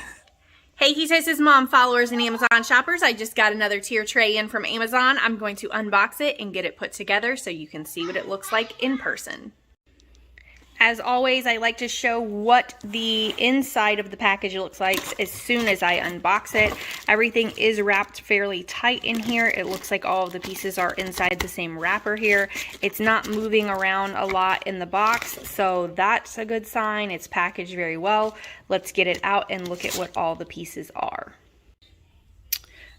Hey, Ketosis Mom followers and Amazon shoppers. I just got another tier tray in from Amazon. I'm going to unbox it and get it put together so you can see what it looks like in person. As always, I like to show what the inside of the package looks like as soon as I unbox it. Everything is wrapped fairly tight in here. It looks like all of the pieces are inside the same wrapper here. It's not moving around a lot in the box, so that's a good sign. It's packaged very well. Let's get it out and look at what all the pieces are.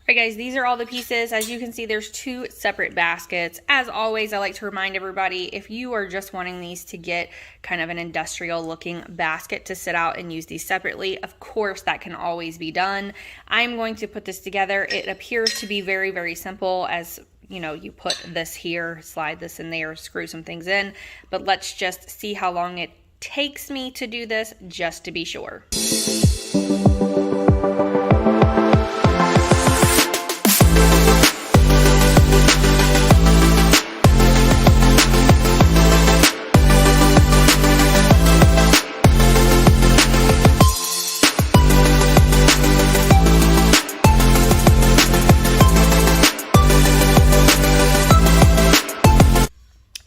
Alright guys, these are all the pieces. As you can see, there's two separate baskets. As always, I like to remind everybody, if you are just wanting these to get kind of an industrial looking basket to sit out and use these separately, of course that can always be done. I'm going to put this together. It appears to be very, very simple, as you know, you put this here, slide this in there, screw some things in, but let's just see how long it takes me to do this, just to be sure.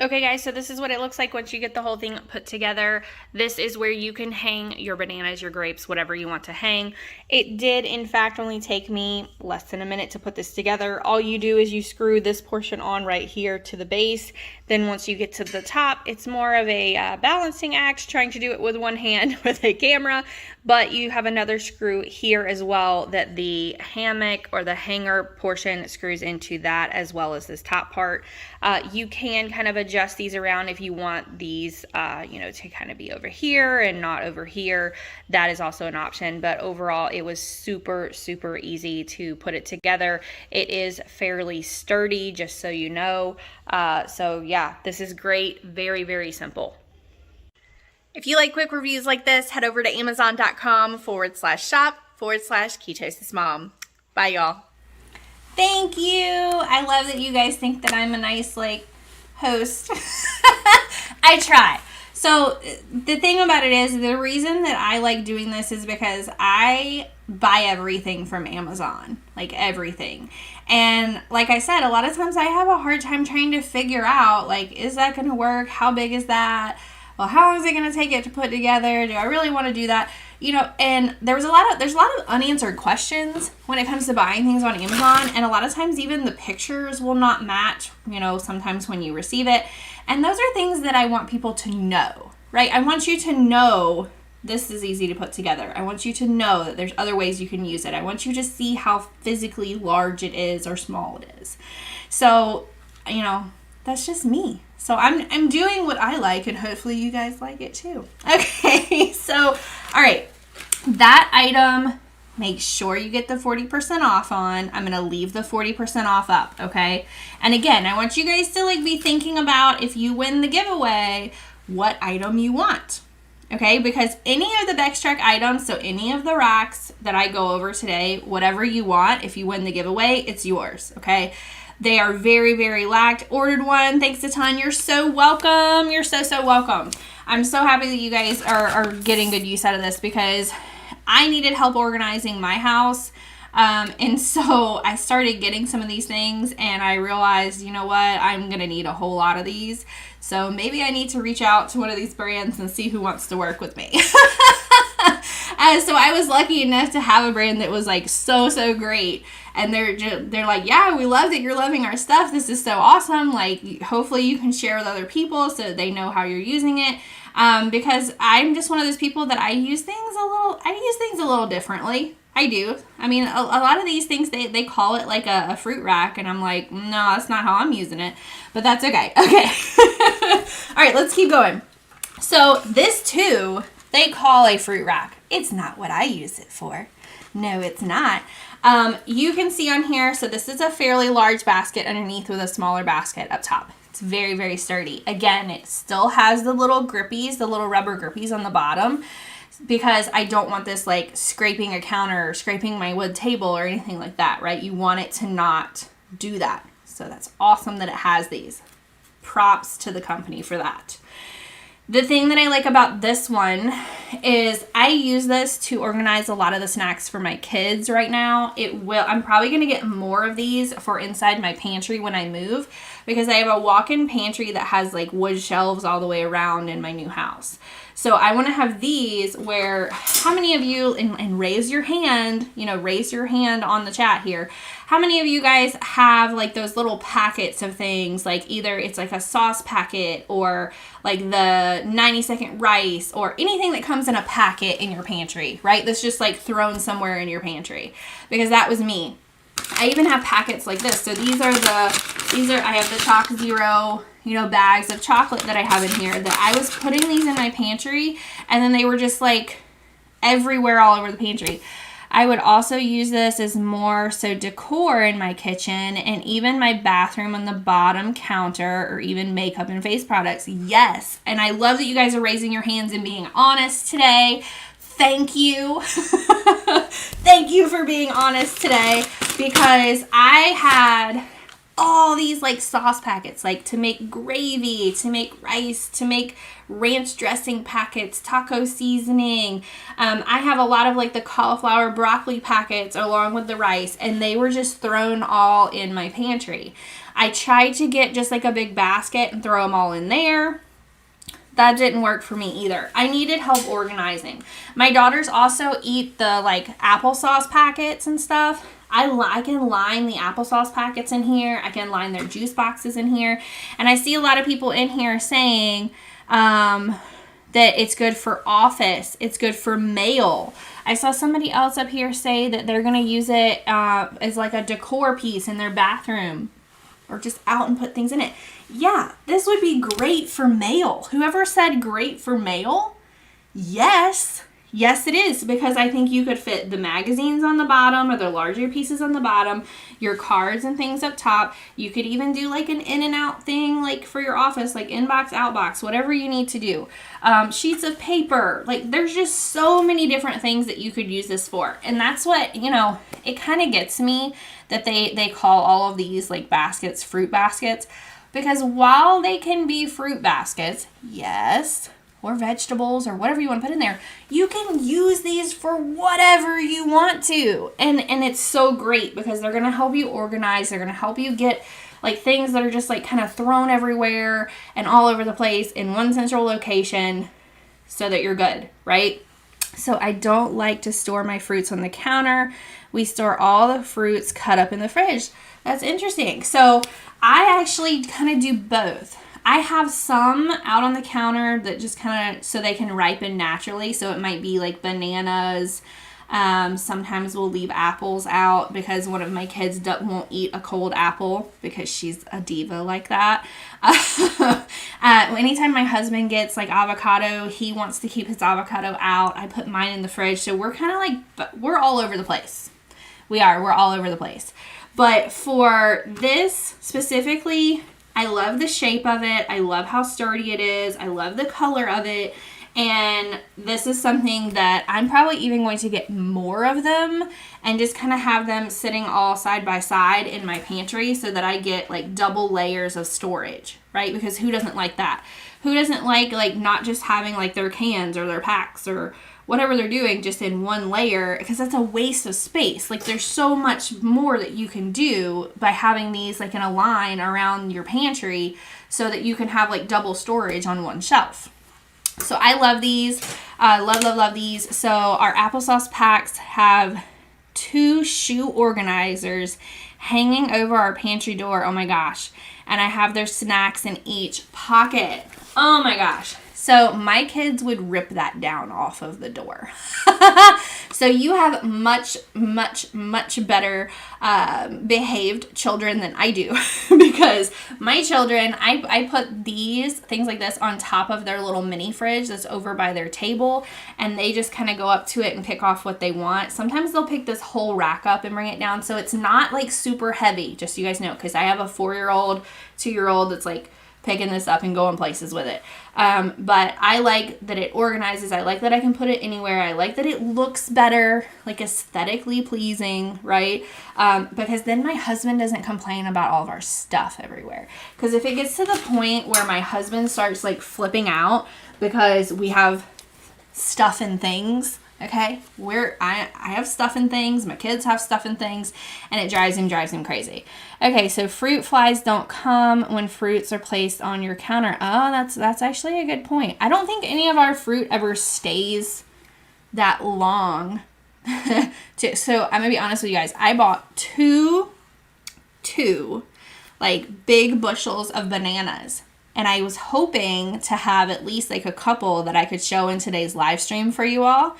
Okay guys, so this is what it looks like once you get the whole thing put together. This is where you can hang your bananas, your grapes, whatever you want to hang. It did in fact only take me less than a minute to put this together. All you do is you screw this portion on right here to the base. Then once you get to the top, it's more of a balancing act, trying to do it with one hand with a camera, but you have another screw here as well that the hammock or the hanger portion screws into that, as well as this top part. You can kind of adjust these around if you want these, you know, to kind of be over here and not over here. That is also an option, but overall it was super, super easy to put it together. It is fairly sturdy, just so you know. So yeah, this is great. Very, very simple. If you like quick reviews like this, head over to amazon.com/shop/Ketosis Mom. Bye, y'all. Thank you. I love that you guys think that I'm a nice, like, host. I try. So the thing about it is, the reason that I like doing this is because I buy everything from Amazon, like everything. And like I said, a lot of times I have a hard time trying to figure out, like, is that going to work? How big is that? Well, how long is it going to take it to put together? Do I really want to do that? You know, and there's a lot of unanswered questions when it comes to buying things on Amazon. And a lot of times even the pictures will not match, you know, sometimes when you receive it. And those are things that I want people to know, right? I want you to know this is easy to put together. I want you to know that there's other ways you can use it. I want you to see how physically large it is or small it is. So, you know, That's just me. So I'm doing what I like, and hopefully you guys like it too. Okay, so, all right. That item, make sure you get the 40% off on. I'm going to leave the 40% off up, okay? And again, I want you guys to like be thinking about, if you win the giveaway, what item you want. Okay, because any of the Bextrec items, so any of the racks that I go over today, whatever you want, if you win the giveaway, it's yours, okay? They are very, very liked. Ordered one. Thanks a ton. You're so welcome. You're so welcome. I'm so happy that you guys are getting good use out of this, because I needed help organizing my house. And so I started getting some of these things, and I realized, you know what, I'm going to need a whole lot of these. So maybe I need to reach out to one of these brands and see who wants to work with me. So I was lucky enough to have a brand that was like so great. And they're like, yeah, we love that you're loving our stuff. This is so awesome. Like, hopefully you can share with other people so they know how you're using it. Because I'm just one of those people that I use things a little differently. I do. I mean, a lot of these things, they call it like a fruit rack, and I'm like, no, that's not how I'm using it. But that's okay. Okay. All right, let's keep going. So this too, they call a fruit rack. It's not what I use it for. No, it's not. You can see on here, so this is a fairly large basket underneath with a smaller basket up top. It's very, very sturdy. Again, it still has the little grippies, the little rubber grippies on the bottom, because I don't want this like scraping a counter or scraping my wood table or anything like that, right? You want it to not do that. So that's awesome that it has these. Props to the company for that. The thing that I like about this one is I use this to organize a lot of the snacks for my kids right now. I'm probably going to get more of these for inside my pantry when I move, because I have a walk-in pantry that has like wood shelves all the way around in my new house. So I want to have these where, how many of you, and raise your hand, raise your hand on the chat here. How many of you guys have like those little packets of things, like either it's like a sauce packet or like the 90-second rice or anything that comes in a packet in your pantry, right? That's just like thrown somewhere in your pantry, because that was me. I even have packets like this. So I have the Chalk Zero, bags of chocolate that I have in here, that I was putting these in my pantry, and then they were just like everywhere all over the pantry. I would also use this as more so decor in my kitchen and even my bathroom on the bottom counter, or even makeup and face products. Yes. And I love that you guys are raising your hands and being honest today. Thank you. Thank you for being honest today, because I had all these like sauce packets, like to make gravy, to make rice, to make ranch dressing packets, taco seasoning. I have a lot of like the cauliflower broccoli packets along with the rice, and they were just thrown all in my pantry. I tried to get just like a big basket and throw them all in there. That didn't work for me either. I needed help organizing. My daughters also eat the like applesauce packets and stuff. I can line the applesauce packets in here. I can line their juice boxes in here. And I see a lot of people in here saying that it's good for office. It's good for mail. I saw somebody else up here say that they're going to use it as like a decor piece in their bathroom, or just out and put things in it. Yeah, this would be great for mail. Whoever said great for mail? Yes. Yes, it is, because I think you could fit the magazines on the bottom, or the larger pieces on the bottom, your cards and things up top. You could even do like an in and out thing, like for your office, like inbox, outbox, whatever you need to do. Sheets of paper, like there's just so many different things that you could use this for. And that's what, it kind of gets me that they call all of these like baskets fruit baskets, because while they can be fruit baskets, yes, or vegetables or whatever you want to put in there, you can use these for whatever you want to. And it's so great, because they're going to help you organize. They're going to help you get like things that are just like kind of thrown everywhere and all over the place in one central location, so that you're good, right? So I don't like to store my fruits on the counter. We store all the fruits cut up in the fridge. That's interesting. So I actually kind of do both. I have some out on the counter that just kind of, so they can ripen naturally. So it might be like bananas, Sometimes we'll leave apples out because one of my kids won't eat a cold apple because she's a diva like that. Anytime my husband gets like avocado, he wants to keep his avocado out. I put mine in the fridge. So we're kind of like, we're all over the place. We're all over the place. But for this specifically, I love the shape of it. I love how sturdy it is. I love the color of it. And this is something that I'm probably even going to get more of them and just kind of have them sitting all side by side in my pantry so that I get like double layers of storage, right? Because who doesn't like that? Who doesn't like not just having like their cans or their packs or whatever they're doing just in one layer, because that's a waste of space. Like there's so much more that you can do by having these like in a line around your pantry so that you can have like double storage on one shelf. So I love these. Love these. So our applesauce packs have 2 shoe organizers hanging over our pantry door. Oh my gosh. And I have their snacks in each pocket. Oh my gosh. So my kids would rip that down off of the door. So you have much better behaved children than I do. Because my children, I put these things like this on top of their little mini fridge that's over by their table. And they just kind of go up to it and pick off what they want. Sometimes they'll pick this whole rack up and bring it down. So it's not like super heavy, just so you guys know. Because I have a 4-year-old, 2-year-old that's like picking this up and going places with it. But I like that it organizes. I like that I can put it anywhere. I like that it looks better, like aesthetically pleasing, right? Because then my husband doesn't complain about all of our stuff everywhere. Because if it gets to the point where my husband starts like flipping out because we have stuff and things, okay, I have stuff and things, my kids have stuff and things, and it drives him crazy. Okay, so fruit flies don't come when fruits are placed on your counter. Oh, that's actually a good point. I don't think any of our fruit ever stays that long. So I'm gonna be honest with you guys. I bought two like big bushels of bananas. And I was hoping to have at least like a couple that I could show in today's live stream for you all.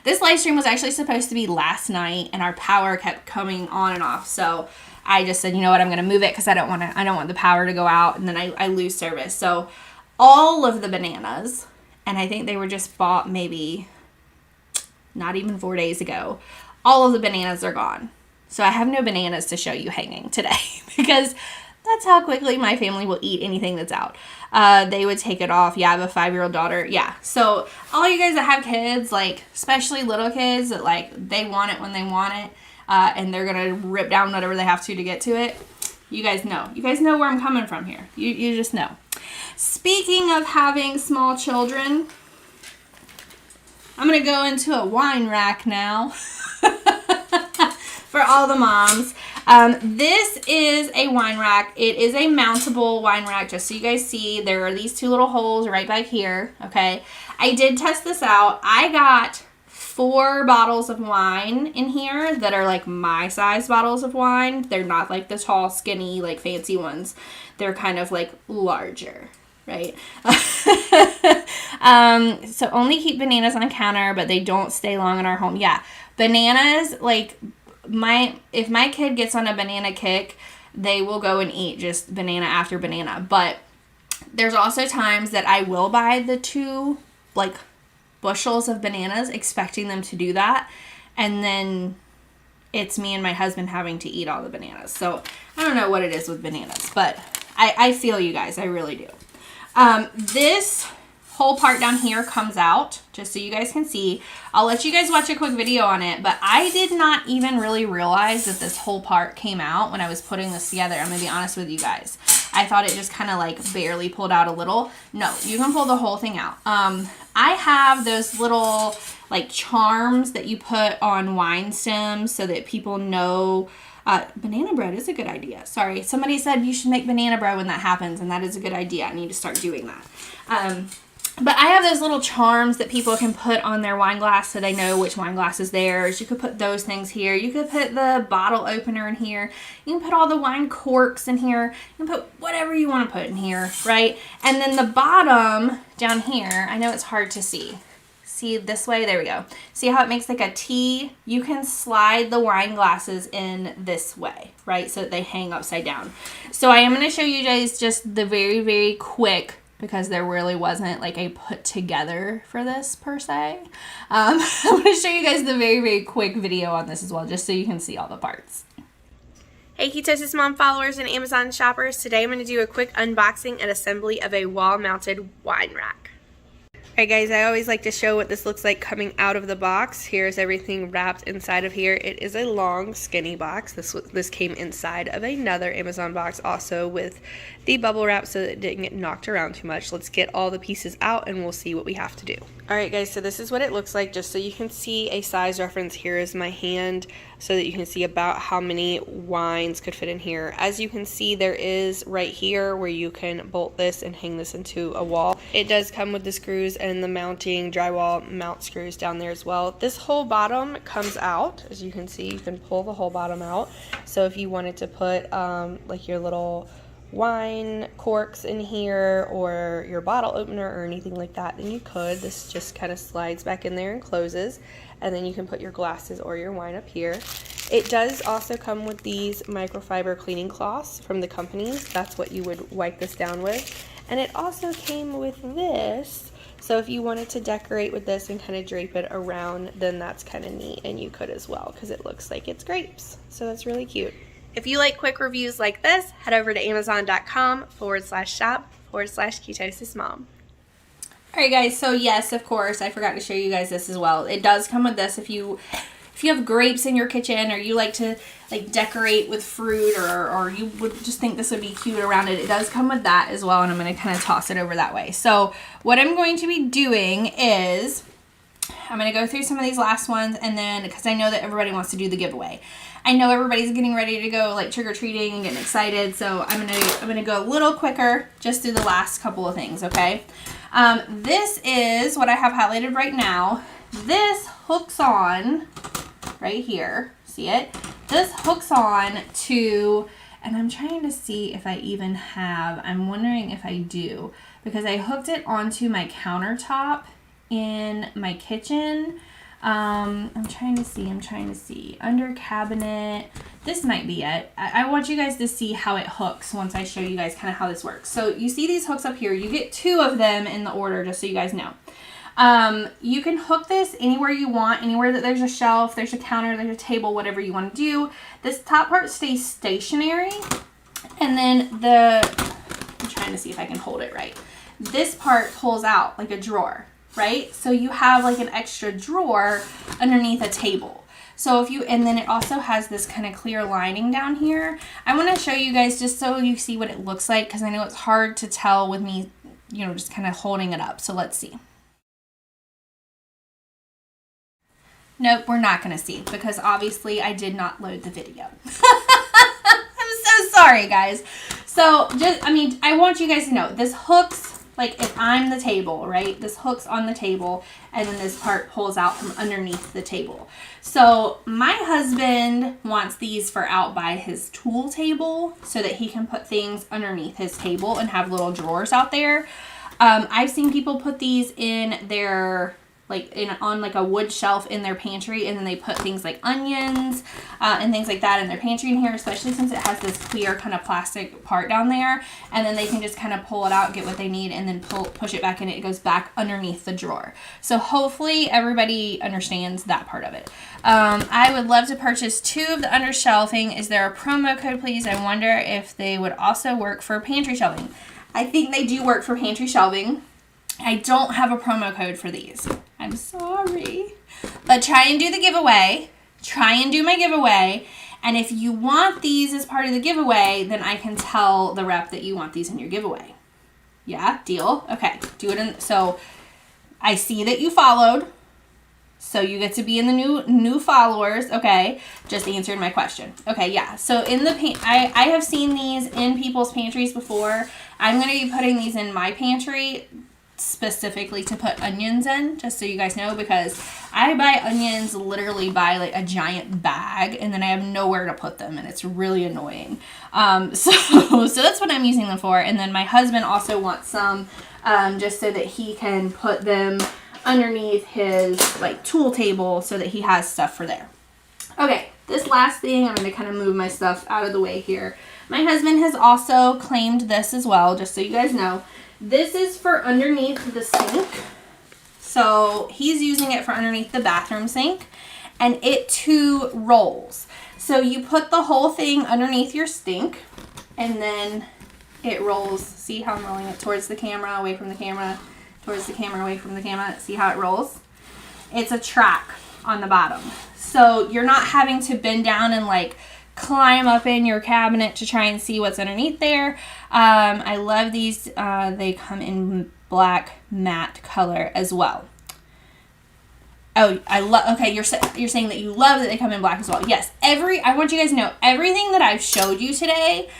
This live stream was actually supposed to be last night and our power kept coming on and off. So I just said, you know what, I'm going to move it because I don't want the power to go out and then I lose service. So all of the bananas, and I think they were just bought maybe not even 4 days ago, all of the bananas are gone. So I have no bananas to show you hanging today because that's how quickly my family will eat anything that's out. They would take it off. Yeah, I have a 5-year-old daughter. Yeah. So all you guys that have kids, like especially little kids that like they want it when they want it, and they're gonna rip down whatever they have to get to it. You guys know. You guys know where I'm coming from here. You just know. Speaking of having small children, I'm gonna go into a wine rack now for all the moms. This is a wine rack. It is a mountable wine rack, just so you guys see. There are these 2 little holes right back here, okay? I did test this out. I got 4 bottles of wine in here that are like my size bottles of wine. They're not like the tall, skinny, like fancy ones. They're kind of like larger, right? So only keep bananas on a counter, but they don't stay long in our home. Yeah, bananas, like... if my kid gets on a banana kick, they will go and eat just banana after banana. But there's also times that I will buy the 2 like bushels of bananas expecting them to do that, and then it's me and my husband having to eat all the bananas. So I don't know what it is with bananas, but I feel you guys. I really do. This whole part down here comes out just so you guys can see. I'll let you guys watch a quick video on it, but I did not even really realize that this whole part came out when I was putting this together. I'm gonna be honest with you guys. I thought it just kind of like barely pulled out a little. No, you can pull the whole thing out. I have those little like charms that you put on wine stems so that people know. Banana bread is a good idea. Sorry, somebody said you should make banana bread when that happens, and that is a good idea. I need to start doing that. But I have those little charms that people can put on their wine glass so they know which wine glass is theirs. You could put those things here. You could put the bottle opener in here. You can put all the wine corks in here. You can put whatever you want to put in here, right? And then the bottom down here, I know it's hard to see. see this way? There we go. See how it makes like a T? You can slide the wine glasses in this way, right? So that they hang upside down. So I am going to show you guys just the very, very quick, because there really wasn't like a put together for this per se. I'm going to show you guys the very, very quick video on this as well, just so you can see all the parts. Hey Ketosis Mom followers and Amazon shoppers, today I'm going to do a quick unboxing and assembly of a wall-mounted wine rack. Alright guys, I always like to show what this looks like coming out of the box. Here's everything wrapped inside of here. It is a long, skinny box. This came inside of another Amazon box also with the bubble wrap so that it didn't get knocked around too much. Let's get all the pieces out and we'll see what we have to do. Alright guys, so this is what it looks like just so you can see a size reference. Here is my hand so that you can see about how many wines could fit in here. As you can see, there is right here where you can bolt this and hang this into a wall. It does come with the screws and the mounting drywall mount screws down there as well. This whole bottom comes out. As you can see, you can pull the whole bottom out. So if you wanted to put like your little wine corks in here or your bottle opener or anything like that, then you could. This just kind of slides back in there and closes, and then you can put your glasses or your wine up here. It does also come with these microfiber cleaning cloths from the companies. That's what you would wipe this down with. And it also came with this, so if you wanted to decorate with this and kind of drape it around, then that's kind of neat, and you could as well because it looks like it's grapes. So that's really cute. If you like quick reviews like this, head over to amazon.com/shop/ketosismom. Alright guys, so yes, of course, I forgot to show you guys this as well. It does come with this if you have grapes in your kitchen, or you like to like decorate with fruit, or you would just think this would be cute around it. It does come with that as well, and I'm going to kind of toss it over that way. So what I'm going to be doing is I'm going to go through some of these last ones, and then because I know that everybody wants to do the giveaway. I know everybody's getting ready to go like trick-or-treating and getting excited, so I'm gonna go a little quicker just through the last couple of things, okay? This is what I have highlighted right now. This hooks on right here. See it? This hooks on to, and I'm trying to see if I even have, I'm wondering if I do, because I hooked it onto my countertop in my kitchen. I'm trying to see. Under cabinet. This might be it. I want you guys to see how it hooks once I show you guys kind of how this works. So you see these hooks up here. You get 2 of them in the order, just so you guys know. You can hook this anywhere you want, anywhere that there's a shelf, there's a counter, there's a table, whatever you want to do. This top part stays stationary, and then I'm trying to see if I can hold it right. This part pulls out like a drawer, right? So you have like an extra drawer underneath a table. So and then it also has this kind of clear lining down here. I want to show you guys just so you see what it looks like, because I know it's hard to tell with me, just kind of holding it up. So let's see. Nope, we're not going to see, because obviously I did not load the video. I'm so sorry, guys. So I want you guys to know this hooks. Like if I'm the table, right? This hooks on the table, and then this part pulls out from underneath the table. So my husband wants these for out by his tool table so that he can put things underneath his table and have little drawers out there. I've seen people put these in their on like a wood shelf in their pantry, and then they put things like onions and things like that in their pantry in here, especially since it has this clear kind of plastic part down there, and then they can just kind of pull it out, get what they need, and then push it back in. It goes back underneath the drawer. So hopefully everybody understands that part of it. I would love to purchase 2 of the under shelving. Is there a promo code, please? I wonder if they would also work for pantry shelving. I think they do work for pantry shelving. I don't have a promo code for these. I'm sorry. But try and do the giveaway. Try and do my giveaway. And if you want these as part of the giveaway, then I can tell the rep that you want these in your giveaway. Yeah, deal? Okay, do it so I see that you followed. So you get to be in the new followers. Okay, just answered my question. Okay, yeah. So in the I have seen these in people's pantries before. I'm going to be putting these in my pantry specifically to put onions in, just so you guys know, because I buy onions literally by like a giant bag, and then I have nowhere to put them, and it's really annoying. So that's what I'm using them for. And then my husband also wants some just so that he can put them underneath his like tool table so that he has stuff for there. Okay, this last thing, I'm going to kind of move my stuff out of the way here. My husband has also claimed this as well, just so you guys know. This is for underneath the sink. So he's using it for underneath the bathroom sink, and it too rolls. So you put the whole thing underneath your sink, and then it rolls. See how I'm rolling it towards the camera, away from the camera, towards the camera, away from the camera. See how it rolls? It's a track on the bottom. So you're not having to bend down and like climb up in your cabinet to try and see what's underneath there. I love these. They come in black matte color as well. Oh, okay, you're saying that you love that they come in black as well. Yes, I want you guys to know, everything that I've showed you today,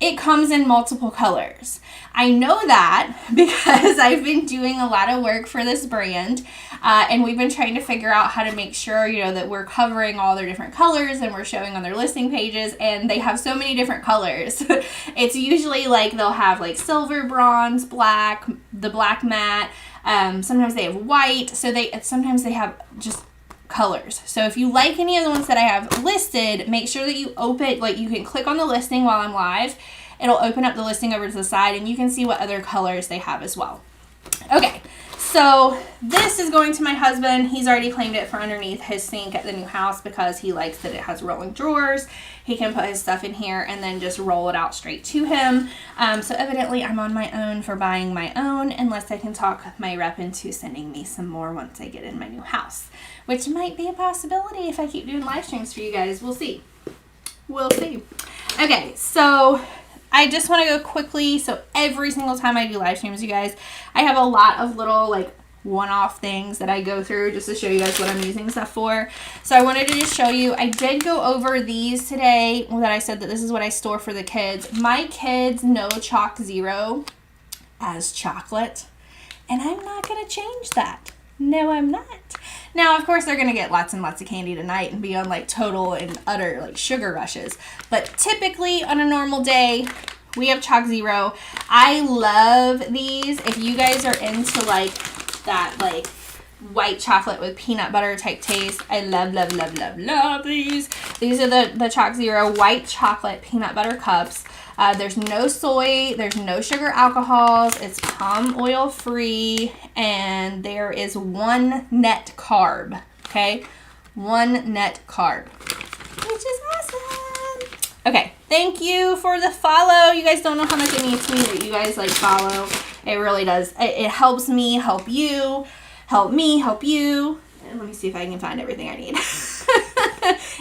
it comes in multiple colors. I know that because I've been doing a lot of work for this brand, and we've been trying to figure out how to make sure, that we're covering all their different colors and we're showing on their listing pages, and they have so many different colors. It's usually like they'll have like silver, bronze, black, the black matte. Sometimes they have white, so sometimes they have just colors. So if you like any of the ones that I have listed, make sure that you open, like you can click on the listing while I'm live. It'll open up the listing over to the side, and you can see what other colors they have as well. Okay, so this is going to my husband. He's already claimed it for underneath his sink at the new house because he likes that it has rolling drawers. He can put his stuff in here and then just roll it out straight to him. So evidently I'm on my own for buying my own, unless I can talk my rep into sending me some more once I get in my new house, which might be a possibility if I keep doing live streams for you guys. We'll see. We'll see. Okay, so I just want to go quickly. So every single time I do live streams, you guys, I have a lot of little like one-off things that I go through just to show you guys what I'm using stuff for. So I wanted to just show you, I did go over these today that I said that this is what I store for the kids. My kids know Chalk Zero as chocolate, and I'm not going to change that. No, I'm not. Now, of course, they're going to get lots and lots of candy tonight and be on like total and utter like sugar rushes. But typically on a normal day, we have Chalk Zero. I love these. If you guys are into like that like white chocolate with peanut butter type taste, I love, love, love, love, love these. These are the Chalk Zero white chocolate peanut butter cups. There's no soy, there's no sugar alcohols, it's palm oil free, and there is one net carb, okay? One net carb, which is awesome. Okay, thank you for the follow. You guys don't know how much it means to me that you guys like follow. It really does. It helps me help you, help me help you. And let me see if I can find everything I need.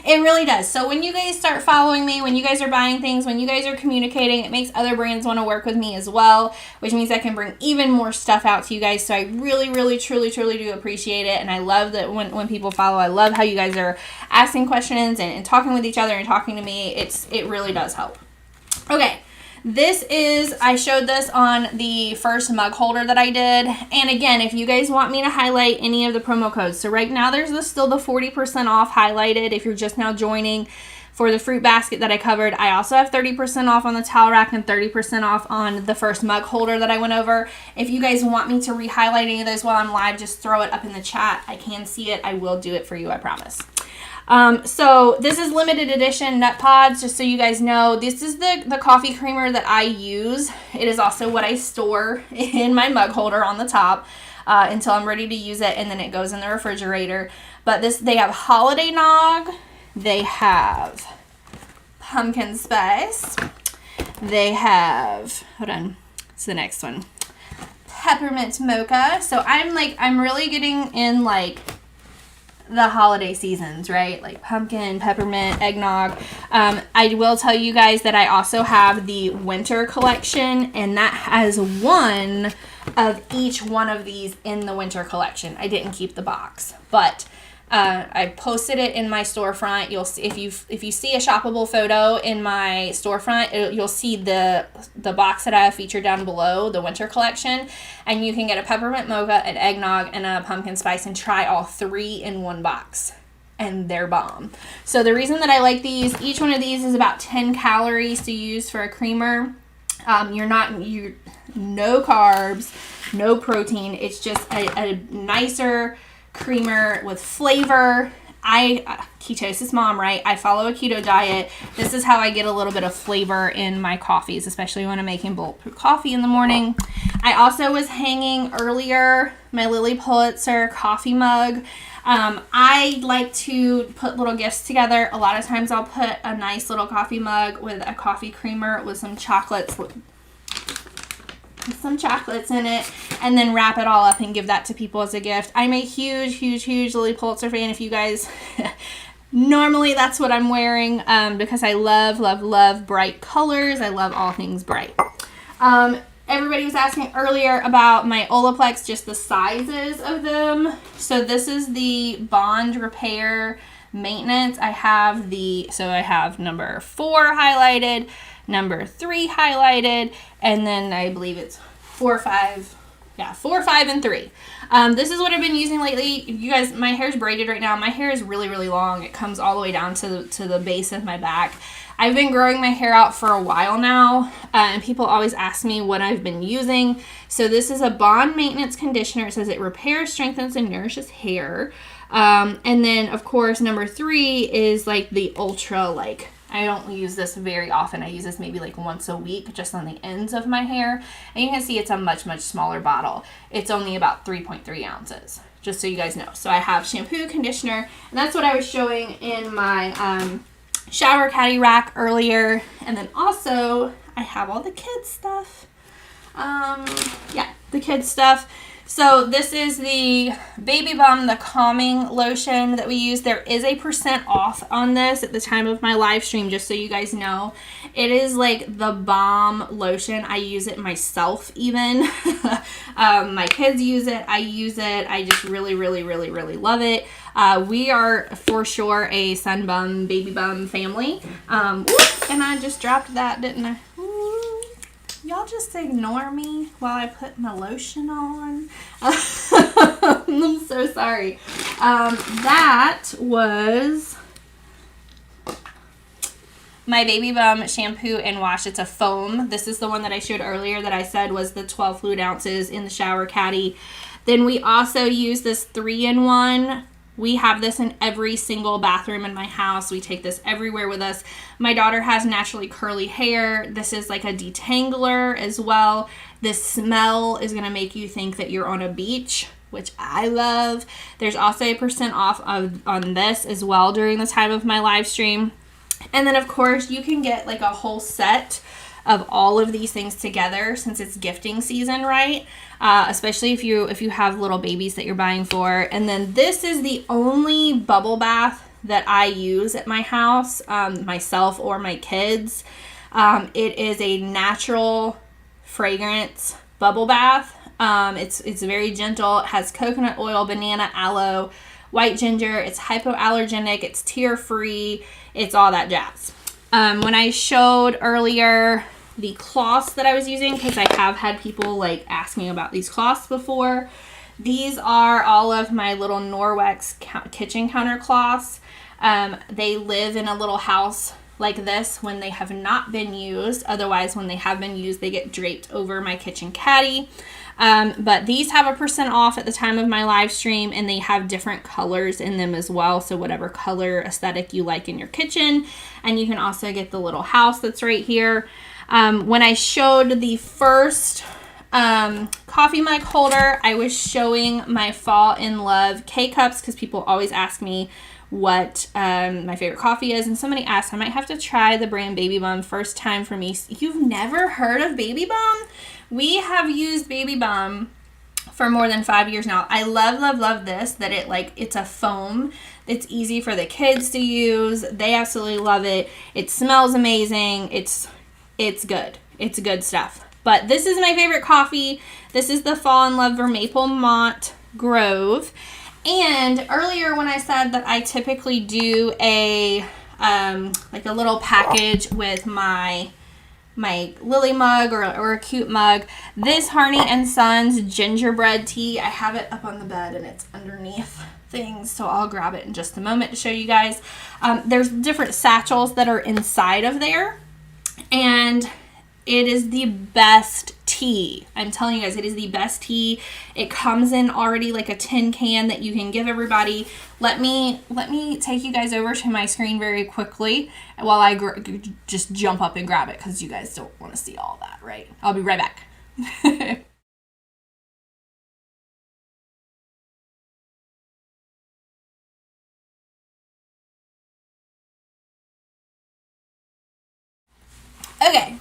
It really does. So when you guys start following me, when you guys are buying things, when you guys are communicating, it makes other brands want to work with me as well, which means I can bring even more stuff out to you guys. So I really, really, truly, truly do appreciate it. And I love that when people follow, I love how you guys are asking questions and talking with each other and talking to me. It really does help. Okay. I showed this on the first mug holder that I did. And again, if you guys want me to highlight any of the promo codes. So right now there's still the 40% off highlighted if you're just now joining for the fruit basket that I covered. I also have 30% off on the towel rack and 30% off on the first mug holder that I went over. If you guys want me to re-highlight any of those while I'm live, just throw it up in the chat. I can see it. I will do it for you, I promise. So this is limited edition nut pods, just so you guys know. This is the coffee creamer that I use. It is also what I store in my mug holder on the top until I'm ready to use it, and then it goes in the refrigerator. But they have holiday nog, they have pumpkin spice, they have, hold on, it's the next one, peppermint mocha. So I'm really getting in like the holiday seasons, right? Like pumpkin, peppermint, eggnog. I will tell you guys that I also have the winter collection, and that has one of each one of these in the winter collection. I didn't keep the box, but I posted it in my storefront. You'll see if you see a shoppable photo in my storefront, you'll see the box that I have featured down below, the winter collection, and you can get a peppermint mocha, an eggnog, and a pumpkin spice, and try all three in one box, and they're bomb. So the reason that I like these, each one of these is about 10 calories to use for a creamer. You're no carbs, no protein. It's just a nicer creamer with flavor. Ketosis mom, right? I follow a keto diet. This is how I get a little bit of flavor in my coffees, especially when I'm making bulletproof coffee in the morning. I also was hanging earlier my Lily Pulitzer coffee mug. I like to put little gifts together. A lot of times I'll put a nice little coffee mug with a coffee creamer with some chocolates in it, and then wrap it all up and give that to people as a gift. I'm a huge Lily Pulitzer fan. If you guys, normally that's what I'm wearing, because I love bright colors. I love all things bright. Everybody was asking earlier about my Olaplex, just the sizes of them. So this is the Bond Repair Maintenance. I have number 4 highlighted, number 3 highlighted, and then I believe it's 4, 5, and 3. This is what I've been using lately. You guys, my hair's braided right now. My hair is really long. It comes all the way down to the base of my back. I've been growing my hair out for a while now, and people always ask me what I've been using. So this is a Bond Maintenance Conditioner. It says it repairs, strengthens, and nourishes hair. And then, of course, number 3 is like the ultra, like, I don't use this very often. I use this maybe like once a week just on the ends of my hair. And you can see it's a much smaller bottle. It's only about 3.3 ounces, just so you guys know. So I have shampoo, conditioner, and that's what I was showing in my shower caddy rack earlier. And then also I have all the kids stuff. The kids stuff. So this is the Baby Bum, the calming lotion that we use. There is a % off on this at the time of my live stream, just so you guys know. It is like the bomb lotion. I use it myself even. My kids use it. I use it. I just really love it. We are for sure a Sun Bum, Baby Bum family. And I just dropped that, didn't I? Y'all just ignore me while I put my lotion on. I'm so sorry. That was my Baby Bum shampoo and wash. It's a foam. This is the one that I showed earlier that I said was the 12 fluid ounces in the shower caddy. Then we also use this 3-in-1. We have this in every single bathroom in my house. We take this everywhere with us. My daughter has naturally curly hair. This is like a detangler as well. This smell is going to make you think that you're on a beach, which I love. There's also a % off on this as well during the time of my live stream. And then, of course, you can get like a whole set of all of these things together since it's gifting season, right? Especially if you have little babies that you're buying for. And then this is the only bubble bath that I use at my house, myself or my kids. It is a natural fragrance bubble bath. It's very gentle. It has coconut oil, banana, aloe, white ginger. It's hypoallergenic. It's tear-free. It's all that jazz. When I showed earlier the cloths that I was using, because I have had people like ask me about these cloths before. These are all of my little Norwex kitchen counter cloths. They live in a little house like this when they have not been used. Otherwise, when they have been used, they get draped over my kitchen caddy. But these have a % off at the time of my live stream, and they have different colors in them as well. So whatever color aesthetic you like in your kitchen. And you can also get the little house that's right here. When I showed the first coffee mug holder, I was showing my Fall in Love K-Cups because people always ask me what my favorite coffee is. And somebody asked, I might have to try the brand Baby Bum. First time for me. You've never heard of Baby Bum? We have used Baby Bum for more than 5 years now. I love this, that it's a foam. It's easy for the kids to use. They absolutely love it. It smells amazing. It's good. It's good stuff. But this is my favorite coffee. This is the Fall in Love Maple Mont Grove. And earlier when I said that I typically do a little package with my Lily mug or a cute mug, this Harney and Sons gingerbread tea, I have it up on the bed and it's underneath things, so I'll grab it in just a moment to show you guys. There's different satchels that are inside of there, and It is the best tea. I'm telling you guys, it is the best tea. It comes in already like a tin can that you can give everybody. Let me take you guys over to my screen very quickly while I just jump up and grab it, because you guys don't want to see all that, right? I'll be right back. Okay.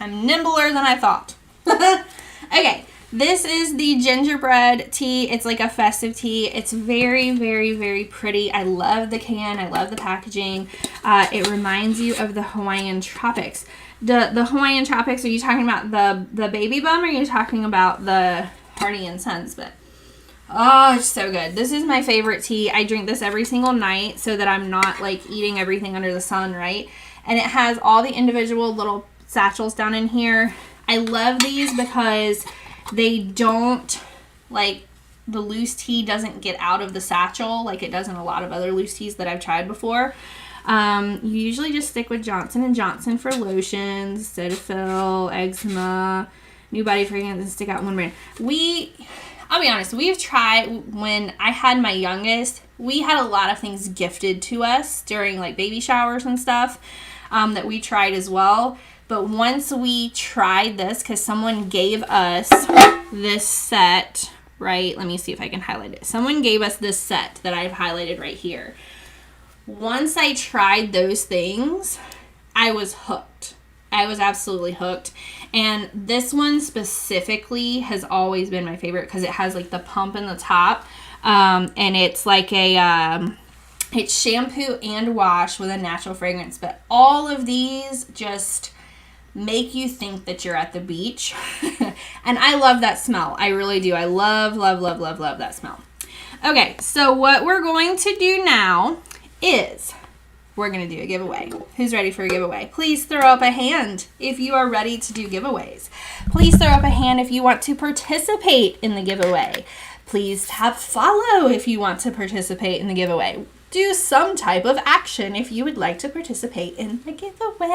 I'm nimbler than I thought. Okay, this is the gingerbread tea. It's like a festive tea. It's very, very, very pretty. I love the can. I love the packaging. It reminds you of the Hawaiian tropics. The Hawaiian tropics, are you talking about the baby bum, or are you talking about the Hardy and Sons? But oh, it's so good. This is my favorite tea. I drink this every single night so that I'm not like eating everything under the sun, right? And it has all the individual little satchels down in here. I love these because they don't, like, the loose tea doesn't get out of the satchel like it does in a lot of other loose teas that I've tried before. You usually just stick with Johnson & Johnson for lotions, Cetaphil, eczema, new body fragrance, and stick out one brand. I'll be honest, we've tried, when I had my youngest, we had a lot of things gifted to us during like baby showers and stuff that we tried as well. But once we tried this, because someone gave us this set, right? Let me see if I can highlight it. Someone gave us this set that I've highlighted right here. Once I tried those things, I was hooked. I was absolutely hooked. And this one specifically has always been my favorite because it has like the pump in the top. And it's like it's shampoo and wash with a natural fragrance. But all of these just make you think that you're at the beach. And I love that smell. I really do. I love, love, love, love, love that smell. Okay, so what we're going to do now is we're going to do a giveaway. Who's ready for a giveaway? Please throw up a hand if you are ready to do giveaways. Please throw up a hand if you want to participate in the giveaway. Please tap follow if you want to participate in the giveaway. Do some type of action if you would like to participate in the giveaway.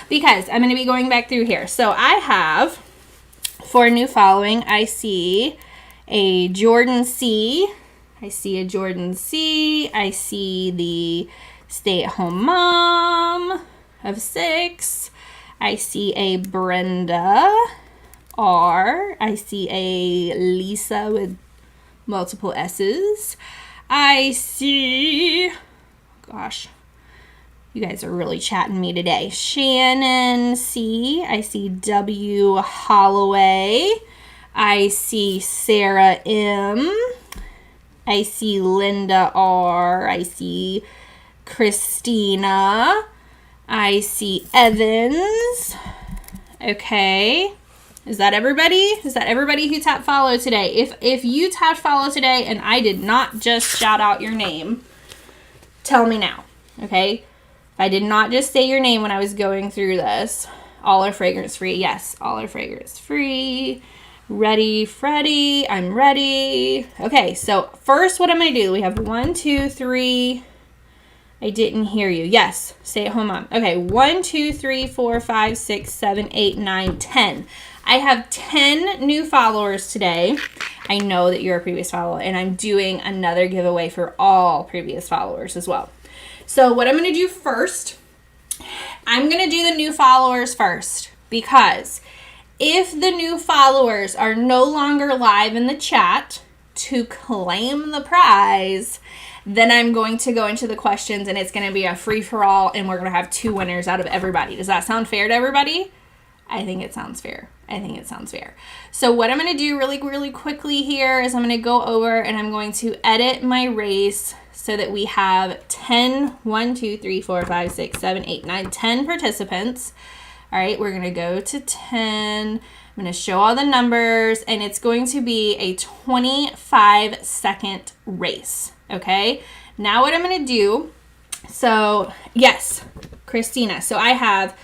Because I'm going to be going back through here. So I have, for new following, I see a Jordan C. I see a Jordan C. I see the stay-at-home mom of 6. I see a Brenda R. I see a Lisa with multiple S's. I see, gosh, you guys are really chatting me today. Shannon C. I see W. Holloway. I see Sarah M. I see Linda R. I see Christina. I see Evans. Okay. Is that everybody? Is that everybody who tapped follow today? If you tapped follow today and I did not just shout out your name, tell me now, okay? If I did not just say your name when I was going through this, all are fragrance free. Yes, all are fragrance free. Ready, Freddie, I'm ready. Okay, so first what I'm going to do, we have 1, 2, 3. I didn't hear you. Yes, stay at home mom. Okay, 1, 2, 3, 4, 5, 6, 7, 8, 9, 10. I have 10 new followers today. I know that you're a previous follower, and I'm doing another giveaway for all previous followers as well. So what I'm going to do first, I'm going to do the new followers first, because if the new followers are no longer live in the chat to claim the prize, then I'm going to go into the questions, and it's going to be a free-for-all, and we're going to have 2 winners out of everybody. Does that sound fair to everybody? I think it sounds fair. I think it sounds fair. So what I'm going to do really, really quickly here is I'm going to go over and I'm going to edit my race so that we have 10, 1, 2, 3, 4, 5, 6, 7, 8, 9, 10 participants. All right, we're going to go to 10. I'm going to show all the numbers, and it's going to be a 25-second race, okay? Now what I'm going to do, so yes, Christina. So I have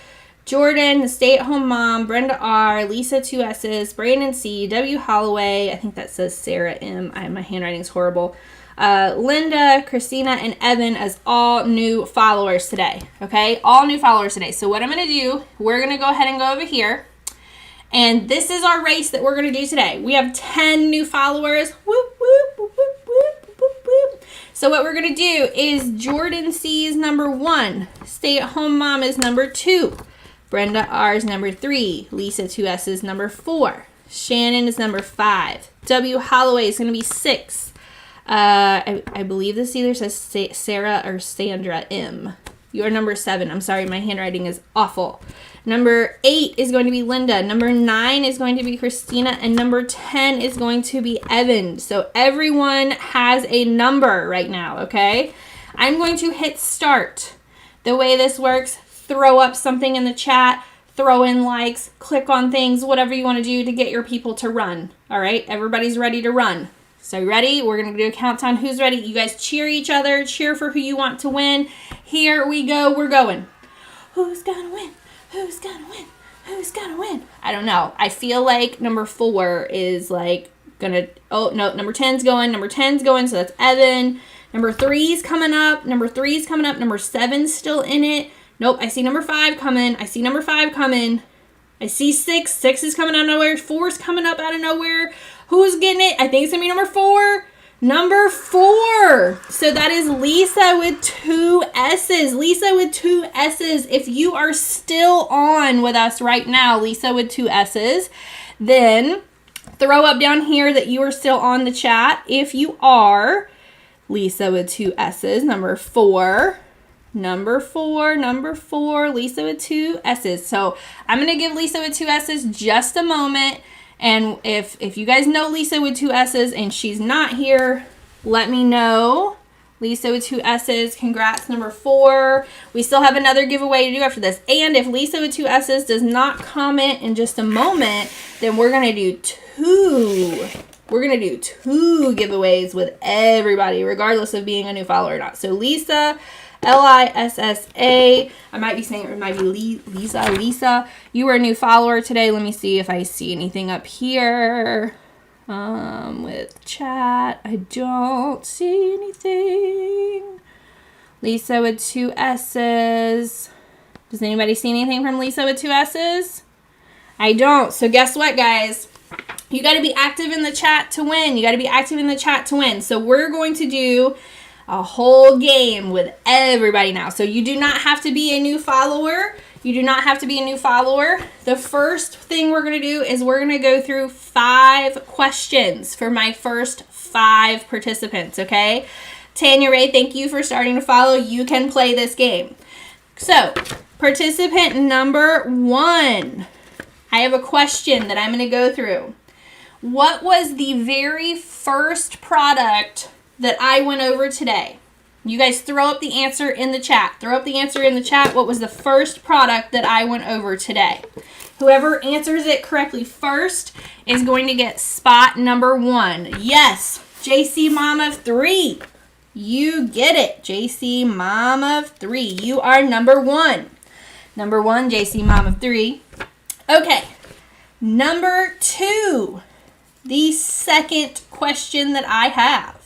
Jordan, the stay-at-home mom, Brenda R, Lisa 2 S's, Brandon C, W Holloway, I think that says Sarah M. My handwriting's horrible. Linda, Christina, and Evan as all new followers today. Okay, all new followers today. So what I'm going to do, we're going to go ahead and go over here. And this is our race that we're going to do today. We have 10 new followers. Whoop, whoop, whoop, whoop, whoop, whoop, whoop. So what we're going to do is Jordan C is number 1. Stay-at-home mom is number 2. Brenda R is number 3. Lisa 2S is number 4. Shannon is number 5. W Holloway is going to be 6. I believe this either says Sarah or Sandra M. You're number 7. I'm sorry, my handwriting is awful. Number 8 is going to be Linda. Number 9 is going to be Christina. And number 10 is going to be Evan. So everyone has a number right now, okay? I'm going to hit start. The way this works, throw up something in the chat, throw in likes, click on things, whatever you want to do to get your people to run. All right, everybody's ready to run. So ready? We're going to do a countdown. Who's ready? You guys cheer each other. Cheer for who you want to win. Here we go. We're going. Who's going to win? Who's going to win? Who's going to win? I don't know. I feel like number 4 is like going to... Oh, no. Number 10's going. Number 10's going. So that's Evan. Number 3's coming up. Number 3's coming up. Number 7's still in it. Nope. I see number 5 coming. I see number 5 coming. I see 6. 6 is coming out of nowhere. 4's coming up out of nowhere. Who's getting it? I think it's going to be number 4. Number 4. So that is Lisa with 2 S's. Lisa with 2 S's. If you are still on with us right now, Lisa with 2 S's, then throw up down here that you are still on the chat. If you are, Lisa with 2 S's. Number 4. Number 4, number 4, Lisa with 2 S's. So I'm going to give Lisa with 2 S's just a moment. And if you guys know Lisa with 2 S's and she's not here, let me know. Lisa with 2 S's, congrats, number 4. We still have another giveaway to do after this. And if Lisa with 2 S's does not comment in just a moment, then we're going to do 2. We're going to do 2 giveaways with everybody, regardless of being a new follower or not. So Lisa... Lissa. I might be saying it might be Lisa. Lisa, you were a new follower today. Let me see if I see anything up here. With chat, I don't see anything. Lisa with 2 S's. Does anybody see anything from Lisa with 2 S's? I don't. So guess what, guys? You got to be active in the chat to win. You got to be active in the chat to win. So we're going to do a whole game with everybody now. So you do not have to be a new follower. You do not have to be a new follower. The first thing we're going to do is we're going to go through 5 questions for my first 5 participants, okay? Tanya Ray, thank you for starting to follow. You can play this game. So, participant number 1. I have a question that I'm going to go through. What was the very first product that I went over today? You guys throw up the answer in the chat. Throw up the answer in the chat. What was the first product that I went over today? Whoever answers it correctly first is going to get spot number 1. Yes, JC Mom of 3. You get it. JC Mom of 3. You are number 1. Number 1, JC Mom of 3. Okay. Number 2. The second question that I have.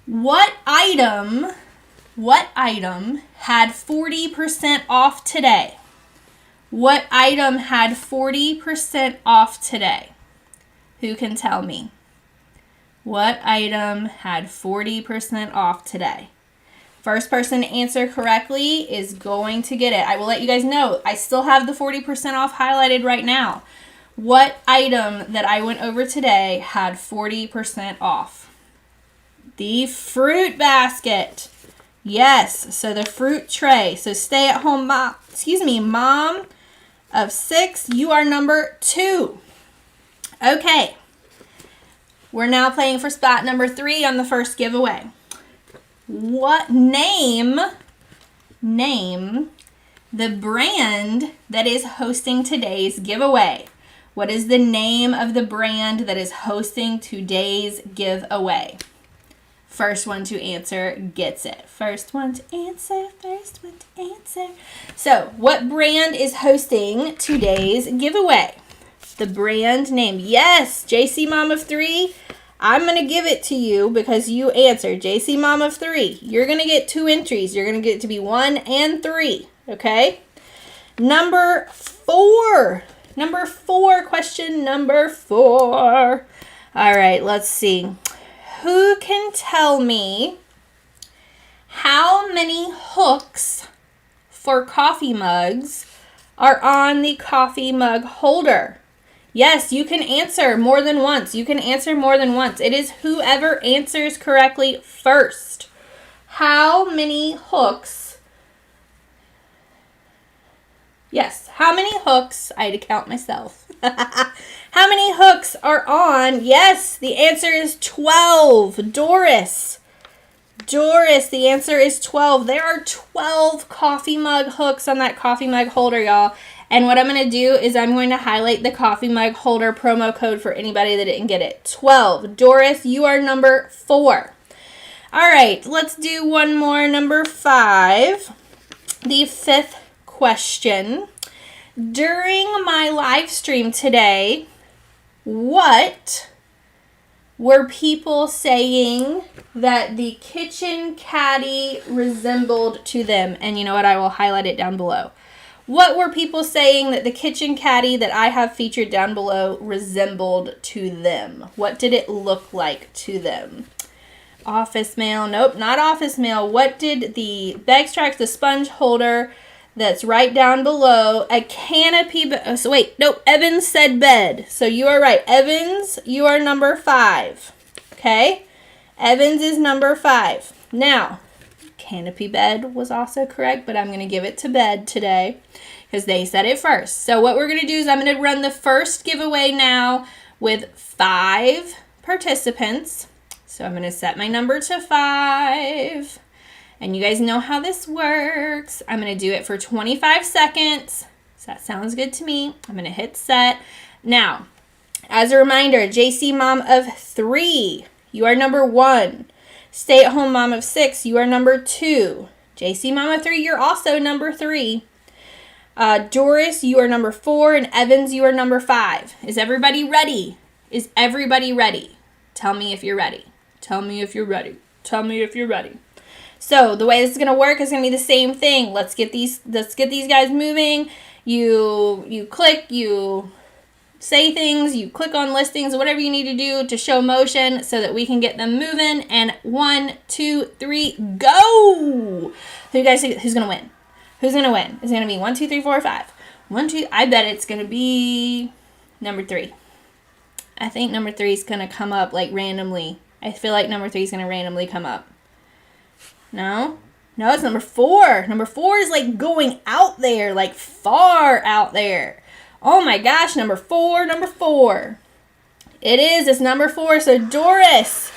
What item had 40% off today? What item had 40% off today? Who can tell me? What item had 40% off today? First person to answer correctly is going to get it. I will let you guys know. I still have the 40% off highlighted right now. What item that I went over today had 40% off? The fruit basket. Yes, so the fruit tray. So stay at home mom of 6, you are number 2. Okay. We're now playing for spot number 3 on the first giveaway. What name the brand that is hosting today's giveaway? What is the name of the brand that is hosting today's giveaway? First one to answer gets it. First one to answer. First one to answer. So, what brand is hosting today's giveaway? The brand name. Yes, JC Mom of 3. I'm going to give it to you because you answered. JC Mom of 3. You're going to get 2 entries. You're going to get it to be 1 and 3. Okay? Number 4. Number 4. Question number 4. All right, let's see. Who can tell me how many hooks for coffee mugs are on the coffee mug holder? Yes, you can answer more than once. You can answer more than once. It is whoever answers correctly first. How many hooks? Yes, how many hooks? I had to count myself. How many hooks are on? Yes, the answer is 12. Doris, the answer is 12. There are 12 coffee mug hooks on that coffee mug holder, y'all. And what I'm going to do is I'm going to highlight the coffee mug holder promo code for anybody that didn't get it. 12. Doris, you are number 4. All right, let's do one more. Number 5. The 5th question. During my live stream today, what were people saying that the kitchen caddy resembled to them? And you know what? I will highlight it down below. What were people saying that the kitchen caddy that I have featured down below resembled to them? What did it look like to them? Office mail. Nope, not office mail. What did the Begstrax, the sponge holder that's right down below, a canopy. So wait, no, Evans said bed. So you are right. Evans, you are number 5. Okay? Evans is number 5. Now, canopy bed was also correct, but I'm going to give it to bed today because they said it first. So what we're going to do is I'm going to run the first giveaway now with 5 participants. So I'm going to set my number to 5. And you guys know how this works. I'm going to do it for 25 seconds. So that sounds good to me. I'm going to hit set. Now, as a reminder, JC Mom of 3, you are number 1. Stay-at-home mom of 6, you are number 2. JC Mom of 3, you're also number 3. Doris, you are number 4. And Evans, you are number 5. Is everybody ready? Is everybody ready? Tell me if you're ready. Tell me if you're ready. Tell me if you're ready. So the way this is going to work is going to be the same thing. Let's get these guys moving. You click, you say things, you click on listings, whatever you need to do to show motion so that we can get them moving. And 1, 2, 3, go! Who you guys think, who's going to win? Who's going to win? Is it going to be 1, 2, 3, 4, 5? 1, 2, I bet it's going to be number 3. I think number 3 is going to come up like randomly. I feel like number 3 is going to randomly come up. No? No, it's number 4. Number 4 is like going out there, like far out there. Oh my gosh, number 4. It is, it's number 4. So Doris,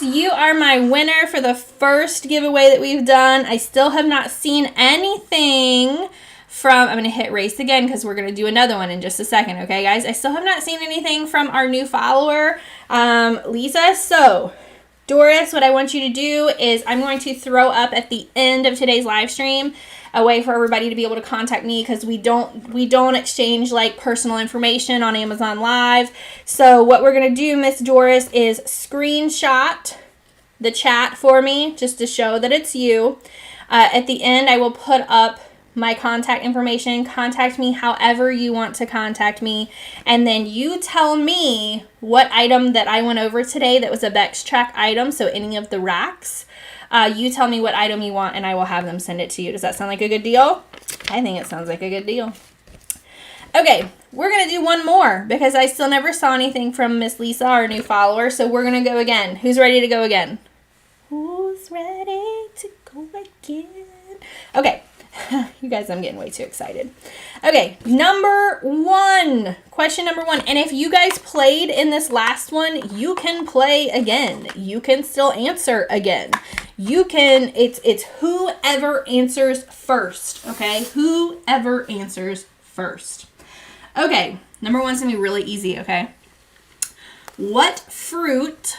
you are my winner for the first giveaway that we've done. I still have not seen anything from, I'm going to hit race again because we're going to do another one in just a second, okay guys? I still have not seen anything from our new follower, Lisa. So Doris, what I want you to do is I'm going to throw up at the end of today's live stream a way for everybody to be able to contact me because we don't exchange like personal information on Amazon Live. So what we're going to do, Miss Doris, is screenshot the chat for me just to show that it's you. At the end, I will put up my contact information. Contact me however you want to contact me. And then you tell me what item that I went over today that was a Begstrax item, so any of the racks. You tell me what item you want and I will have them send it to you. Does that sound like a good deal? I think it sounds like a good deal. Okay, we're going to do one more because I still never saw anything from Miss Lisa, our new follower. So we're going to go again. Who's ready to go again? Who's ready to go again? Okay. You guys, I'm getting way too excited. Okay, number 1. Question number 1. And if you guys played in this last one, you can play again. You can still answer again. You can, it's whoever answers first, okay? Whoever answers first. Okay, number 1's going to be really easy, okay? What fruit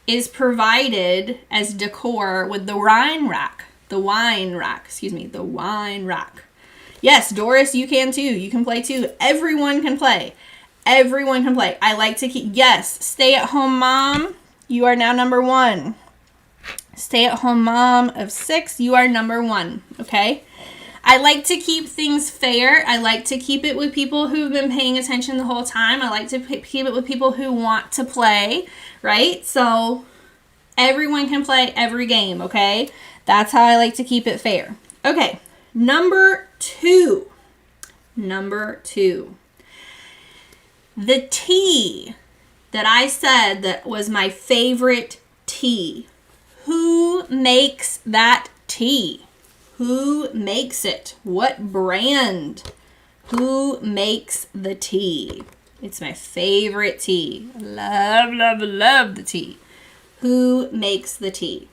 is provided as decor with the wine rack? The wine rack. Yes, Doris, you can too. You can play too. Everyone can play. Everyone can play. I like to keep, yes, stay-at-home mom, you are now number 1. Stay-at-home mom of 6, you are number 1, okay? I like to keep things fair. I like to keep it with people who've been paying attention the whole time. I like to keep it with people who want to play, right? So everyone can play every game, okay? That's how I like to keep it fair. Okay, number 2. Number 2. The tea that I said that was my favorite tea. Who makes that tea? Who makes it? What brand? Who makes the tea? It's my favorite tea. Love, love, love the tea. Who makes the tea?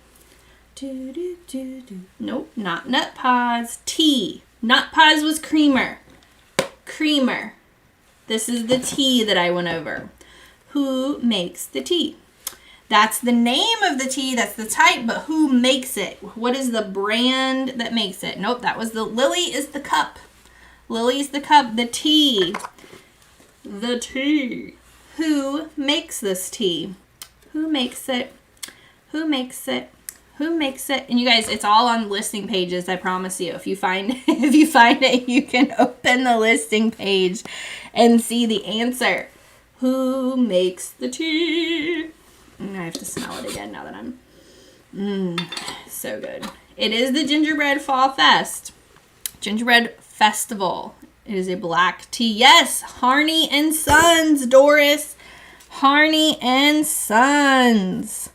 Nope, not Nut Pods. Tea. Nut Pods was creamer. Creamer. This is the tea that I went over. Who makes the tea? That's the name of the tea, that's the type, but who makes it? What is the brand that makes it? Nope, that was the, Lily is the cup. Lily's the cup, the tea. The tea. Who makes this tea? Who makes it? Who makes it? Who makes it? And you guys, it's all on listing pages, I promise you. If you find it, you can open the listing page and see the answer. Who makes the tea? I have to smell it again now that I'm... so good. It is the Gingerbread Fall Fest. Gingerbread Festival. It is a black tea. Yes, Harney and Sons, Doris. Harney and Sons.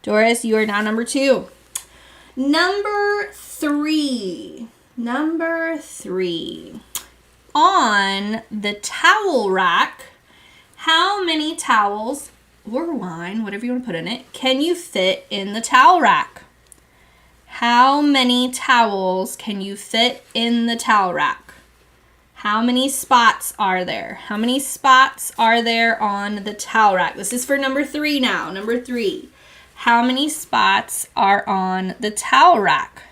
Doris, you are now number 2. Number 3. Number 3. On the towel rack, how many towels or wine, whatever you want to put in it, can you fit in the towel rack? How many towels can you fit in the towel rack? How many spots are there? How many spots are there on the towel rack? This is for number 3 now. Number 3. How many spots are on the towel rack?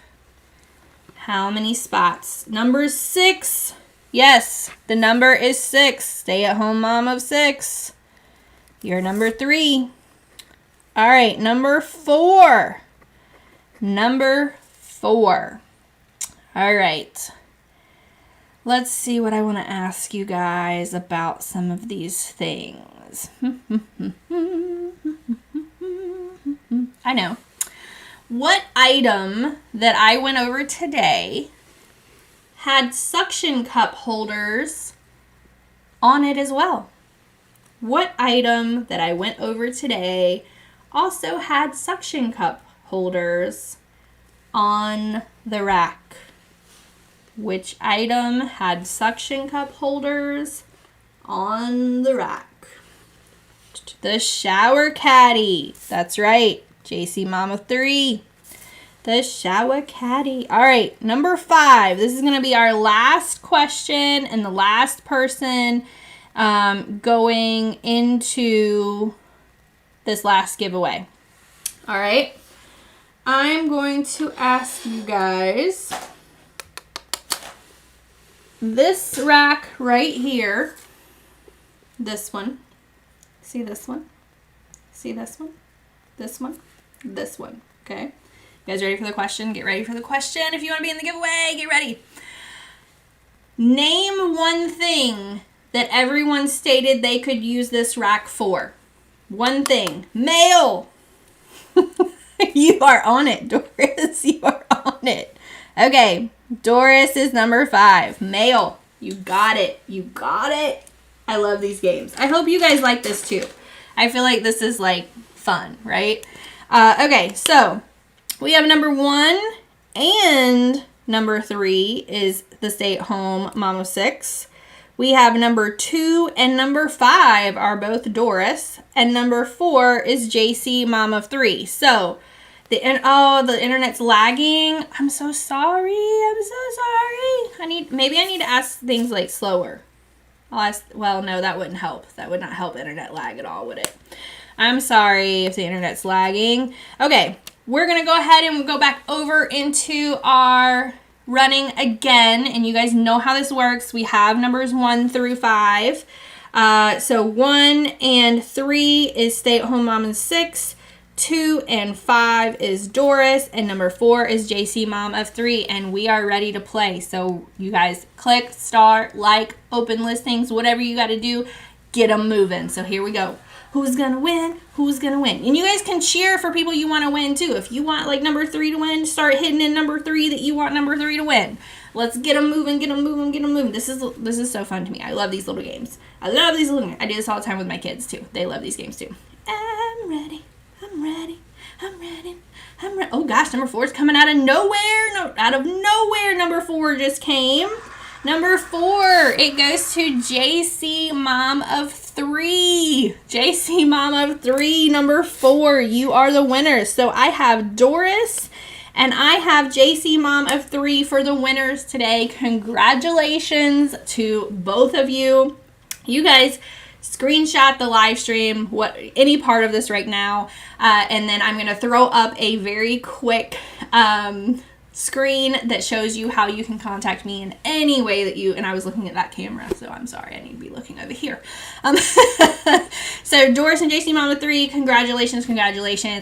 How many spots? Number 6. Yes, the number is 6. Stay-at-home mom of 6. You're number 3. All right, number 4. Number 4. All right. Let's see what I want to ask you guys about some of these things. I know. What item that I went over today had suction cup holders on it as well? What item that I went over today also had suction cup holders on the rack? Which item had suction cup holders on the rack? The shower caddy. That's right. JC Mama 3. The shower caddy. All right, number 5. This is going to be our last question and the last person going into this last giveaway. All right. I'm going to ask you guys, this rack right here, this one, see this one, see this one, this one, this one, okay? You guys ready for the question? Get ready for the question. If you want to be in the giveaway, get ready. Name one thing that everyone stated they could use this rack for. One thing. Mail. You are on it, Doris. You are on it. Okay, Doris is number 5. Mail. You got it. You got it. I love these games. I hope you guys like this too. I feel like this is like fun, right? Okay, so we have number 1 and number 3 is the stay-at-home mom of 6. We have number 2 and number 5 are both Doris, and number 4 is JC mom of 3. So the internet's lagging. I'm so sorry. I'm so sorry. Maybe I need to ask things like slower. I'll ask. Well, no, that wouldn't help. That would not help internet lag at all, would it? I'm sorry if the internet's lagging. Okay, we're gonna go ahead and go back over into our running again, and you guys know how this works. We have numbers 1 through 5. So 1 and 3 is Stay at Home Mom and 6. 2 and 5 is Doris, and number 4 is JC Mom of 3, and we are ready to play. So you guys click, start, like, open listings, whatever you got to do, get them moving. So here we go. Who's gonna win? Who's gonna win? And you guys can cheer for people you want to win too. If you want like number 3 to win, start hitting in number 3 that you want number 3 to win. Let's get them moving, get them moving, get them moving. This is so fun to me. I love these little games. I love these little games. I do this all the time with my kids too. They love these games too. I'm ready. I'm ready. I'm ready. I'm ready. Oh gosh, number 4 is coming out of nowhere. No, out of nowhere, number 4 just came. Number 4, it goes to JC Mom of 3. JC Mom of 3, number 4. You are the winner. So I have Doris and I have JC Mom of 3 for the winners today. Congratulations to both of you. You guys screenshot the live stream, any part of this right now, and then I'm going to throw up a very quick screen that shows you how you can contact me in any way that you, and I was looking at that camera, so I'm sorry, I need to be looking over here. So Doris and JC Mom of 3, congratulations.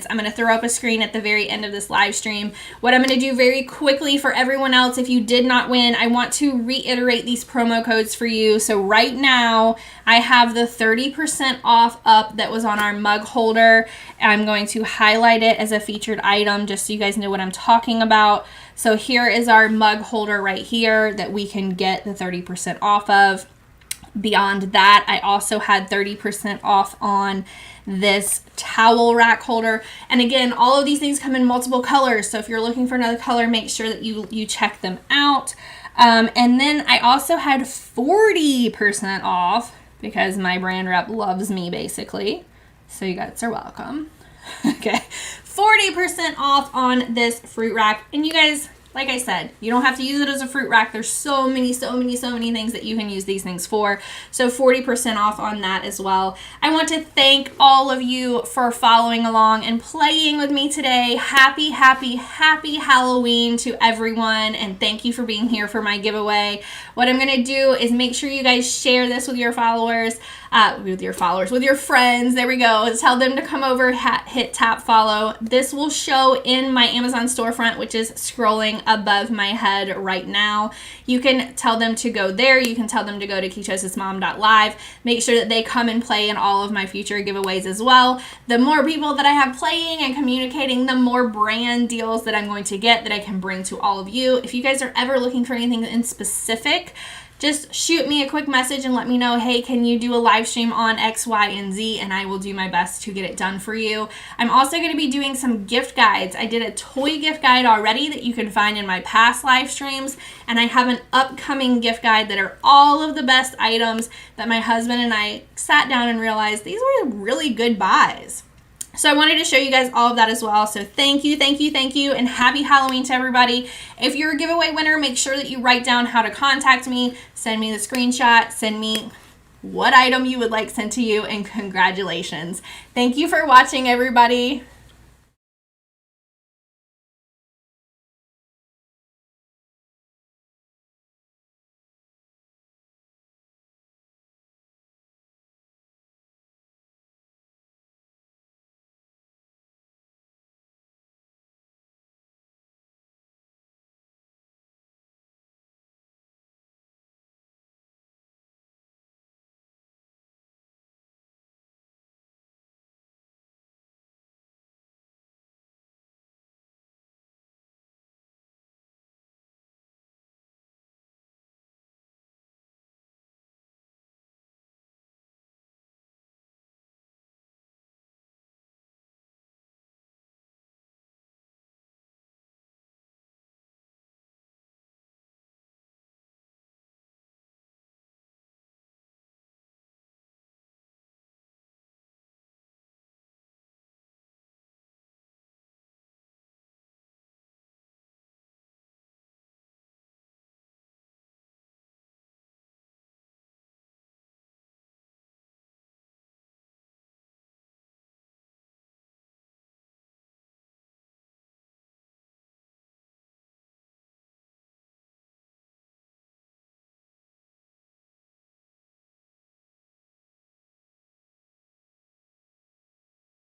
I'm going to throw up a screen at the very end of this live stream. What I'm going to do very quickly for everyone else, if you did not win, I want to reiterate these promo codes for you. So right now, I have the 30% off up that was on our mug holder. I'm going to highlight it as a featured item just so you guys know what I'm talking about. So here is our mug holder right here that we can get the 30% off of. Beyond that, I also had 30% off on this towel rack holder. And again, all of these things come in multiple colors. So if you're looking for another color, make sure that you check them out. And then I also had 40% off because my brand rep loves me basically. So you guys are welcome. Okay. 40% off on this fruit rack. And you guys, like I said, you don't have to use it as a fruit rack. There's so many things that you can use these things for. So 40% off on that as well. I want to thank all of you for following along and playing with me today. Happy Halloween to everyone. And thank you for being here for my giveaway. What I'm going to do is make sure you guys share this with your followers. With your friends. There we go. Tell them to come over, hit tap follow. This will show in my Amazon storefront, which is scrolling above my head right now. You can tell them to go there. You can tell them to go to ketosismom.live. Make sure that they come and play in all of my future giveaways as well. The more people that I have playing and communicating, the more brand deals that I'm going to get that I can bring to all of you. If you guys are ever looking for anything in specific, just shoot me a quick message and let me know, hey, can you do a live stream on X, Y, and Z? And I will do my best to get it done for you. I'm also going to be doing some gift guides. I did a toy gift guide already that you can find in my past live streams. And I have an upcoming gift guide that are all of the best items that my husband and I sat down and realized these were really good buys. So I wanted to show you guys all of that as well. So thank you, and happy Halloween to everybody. If you're a giveaway winner, make sure that you write down how to contact me, send me the screenshot, send me what item you would like sent to you, and congratulations. Thank you for watching, everybody.